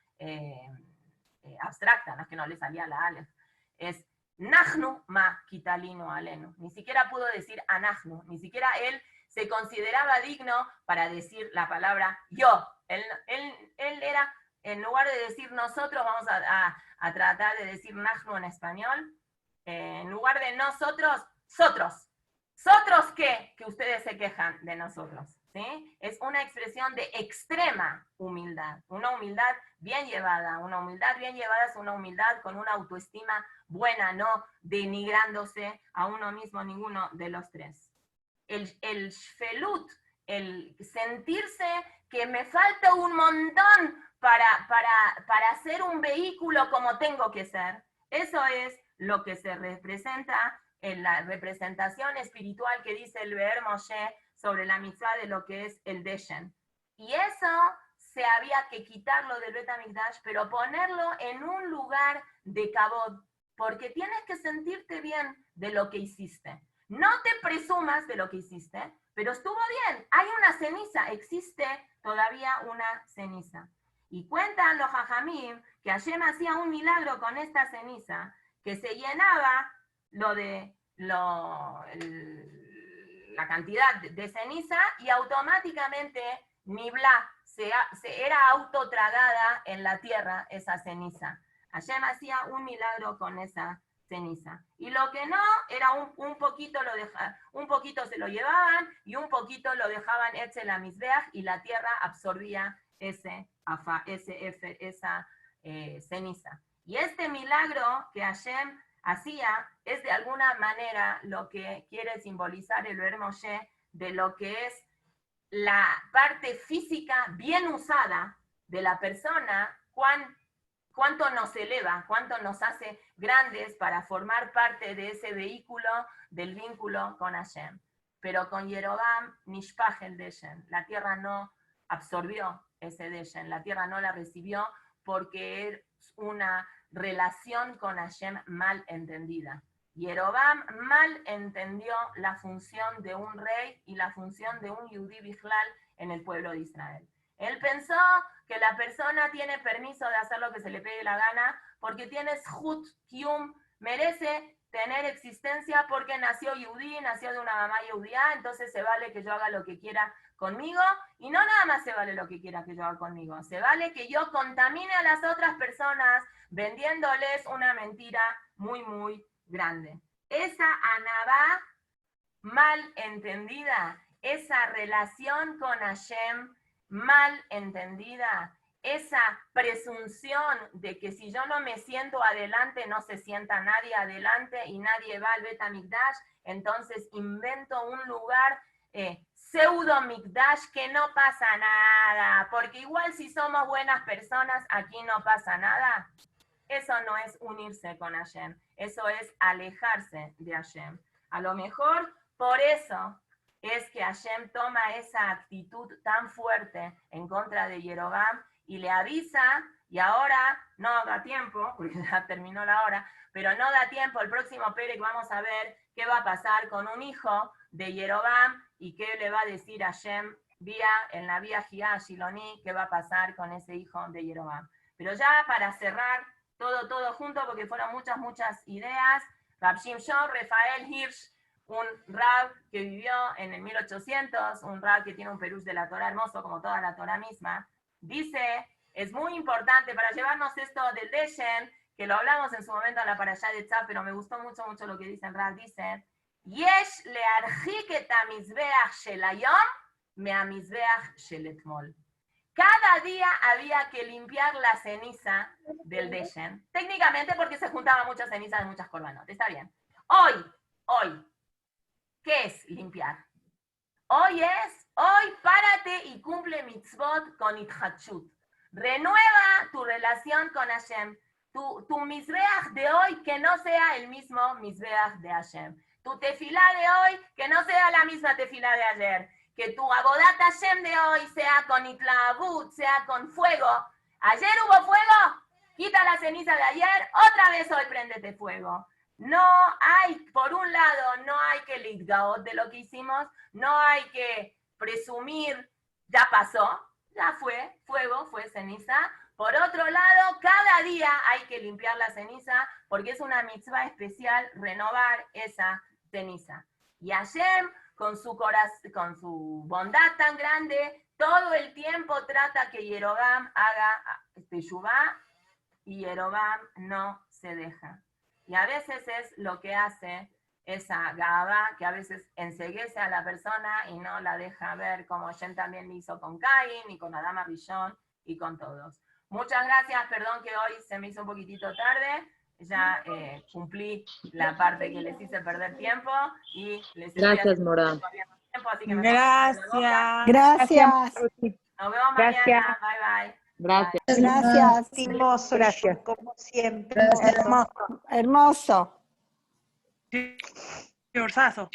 abstracta, no es que no le salía la Aleph, es Nachnu ma kitalinu alenu, ni siquiera pudo decir Anachnu, ni siquiera él se consideraba digno para decir la palabra yo. Él era, en lugar de decir nosotros, vamos a tratar de decir Nachnu en español, en lugar de nosotros, sotros. ¿Sotros qué? Que ustedes se quejan de nosotros, ¿sí? Es una expresión de extrema humildad, una humildad bien llevada. Una humildad bien llevada es una humildad con una autoestima buena, no denigrándose a uno mismo ninguno de los tres. El shfelut, el sentirse que me falta un montón para ser un vehículo como tengo que ser, eso es lo que se representa en la representación espiritual que dice el Be'er Moshe sobre la mitzvah de lo que es el Deshen. Y eso se había que quitarlo del Bet HaMikdash, pero ponerlo en un lugar de kabod, porque tienes que sentirte bien de lo que hiciste. No te presumas de lo que hiciste, pero estuvo bien. Hay una ceniza, existe todavía una ceniza. Y cuentan los Jajamim que Hashem hacía un milagro con esta ceniza, que se llenaba la cantidad de ceniza y automáticamente Niblá era autotragada en la tierra esa ceniza. Hashem hacía un milagro con esa ceniza. Y lo que no, era un poquito un poquito se lo llevaban y un poquito lo dejaban Etzel HaMizbeach y la tierra absorbía esa ceniza. Y este milagro que Hashem hacía es de alguna manera lo que quiere simbolizar el Be'er Moshe de lo que es la parte física bien usada de la persona, cuánto nos eleva, cuánto nos hace grandes para formar parte de ese vehículo del vínculo con Hashem. Pero con Yerobam, Nishpach el Deshen, la tierra no absorbió ese Deshen, la tierra no la recibió porque es una relación con Hashem mal entendida. Yerobam mal entendió la función de un rey y la función de un Yehudí Bichlal en el pueblo de Israel. Él pensó que la persona tiene permiso de hacer lo que se le pegue la gana porque tiene Zhut Kiyum, merece tener existencia porque nació Yehudí, nació de una mamá Yehudía, entonces se vale que yo haga lo que quiera conmigo, y no nada más se vale lo que quiera que yo haga conmigo, se vale que yo contamine a las otras personas vendiéndoles una mentira muy, muy grande. Esa anabá mal entendida, esa relación con Hashem mal entendida, esa presunción de que si yo no me siento adelante, no se sienta nadie adelante y nadie va al Bet HaMikdash, entonces invento un lugar pseudo Mikdash que no pasa nada, porque igual si somos buenas personas, aquí no pasa nada. Eso no es unirse con Hashem, eso es alejarse de Hashem. A lo mejor por eso es que Hashem toma esa actitud tan fuerte en contra de Yerobam y le avisa, y ahora no da tiempo, porque ya terminó la hora, pero no da tiempo, el próximo Perek vamos a ver qué va a pasar con un hijo de Yerobam y qué le va a decir Hashem en la vía Gia Shiloni, qué va a pasar con ese hijo de Yerobam. Pero ya para cerrar todo junto, porque fueron muchas ideas, Rab Shimshon Rafael Hirsch, un rab que vivió en el 1800, un rab que tiene un perush de la Torah hermoso, como toda la Torah misma, dice, es muy importante para llevarnos esto del Deshen, que lo hablamos en su momento en la parashá de Tzaf, pero me gustó mucho, mucho lo que dicen Rad. Dicen, Yesh learjik et hamizbeach shel hayom mehamizbeach shel etmol. Cada día había que limpiar la ceniza del Deshen. Técnicamente porque se juntaba mucha ceniza de muchas korbanot. Está bien. Hoy, ¿qué es limpiar? Hoy párate y cumple mitzvot con itchachut. Renueva tu relación con Hashem. Tu mizbeach de hoy que no sea el mismo mizbeach de Hashem. Tu tefilá de hoy que no sea la misma tefilá de ayer. Que tu abodat Hashem de hoy sea con itlaabut, sea con fuego. Ayer hubo fuego, quita la ceniza de ayer, otra vez hoy préndete fuego. No hay, por un lado, no hay que litgaot de lo que hicimos, no hay que presumir, ya pasó, ya fue fuego, fue ceniza. Por otro lado, cada día hay que limpiar la ceniza porque es una mitzvah especial renovar esa ceniza. Y Hashem, con su bondad tan grande, todo el tiempo trata que Yerobam haga teshuvá y Yerobam no se deja. Y a veces es lo que hace esa gaba, que a veces enceguece a la persona y no la deja ver, como Hashem también lo hizo con Caín y con Adama Rishon y con todos. Muchas gracias, perdón que hoy se me hizo un poquitito tarde, ya cumplí la parte que les hice perder tiempo y les Gracias, Mora. tiempo, así que me Gracias. Gracias. nos vemos mañana, bye bye. Gracias. Gracias. Hermoso, Gracias. como siempre. Hermoso. Hermoso. Orzazo.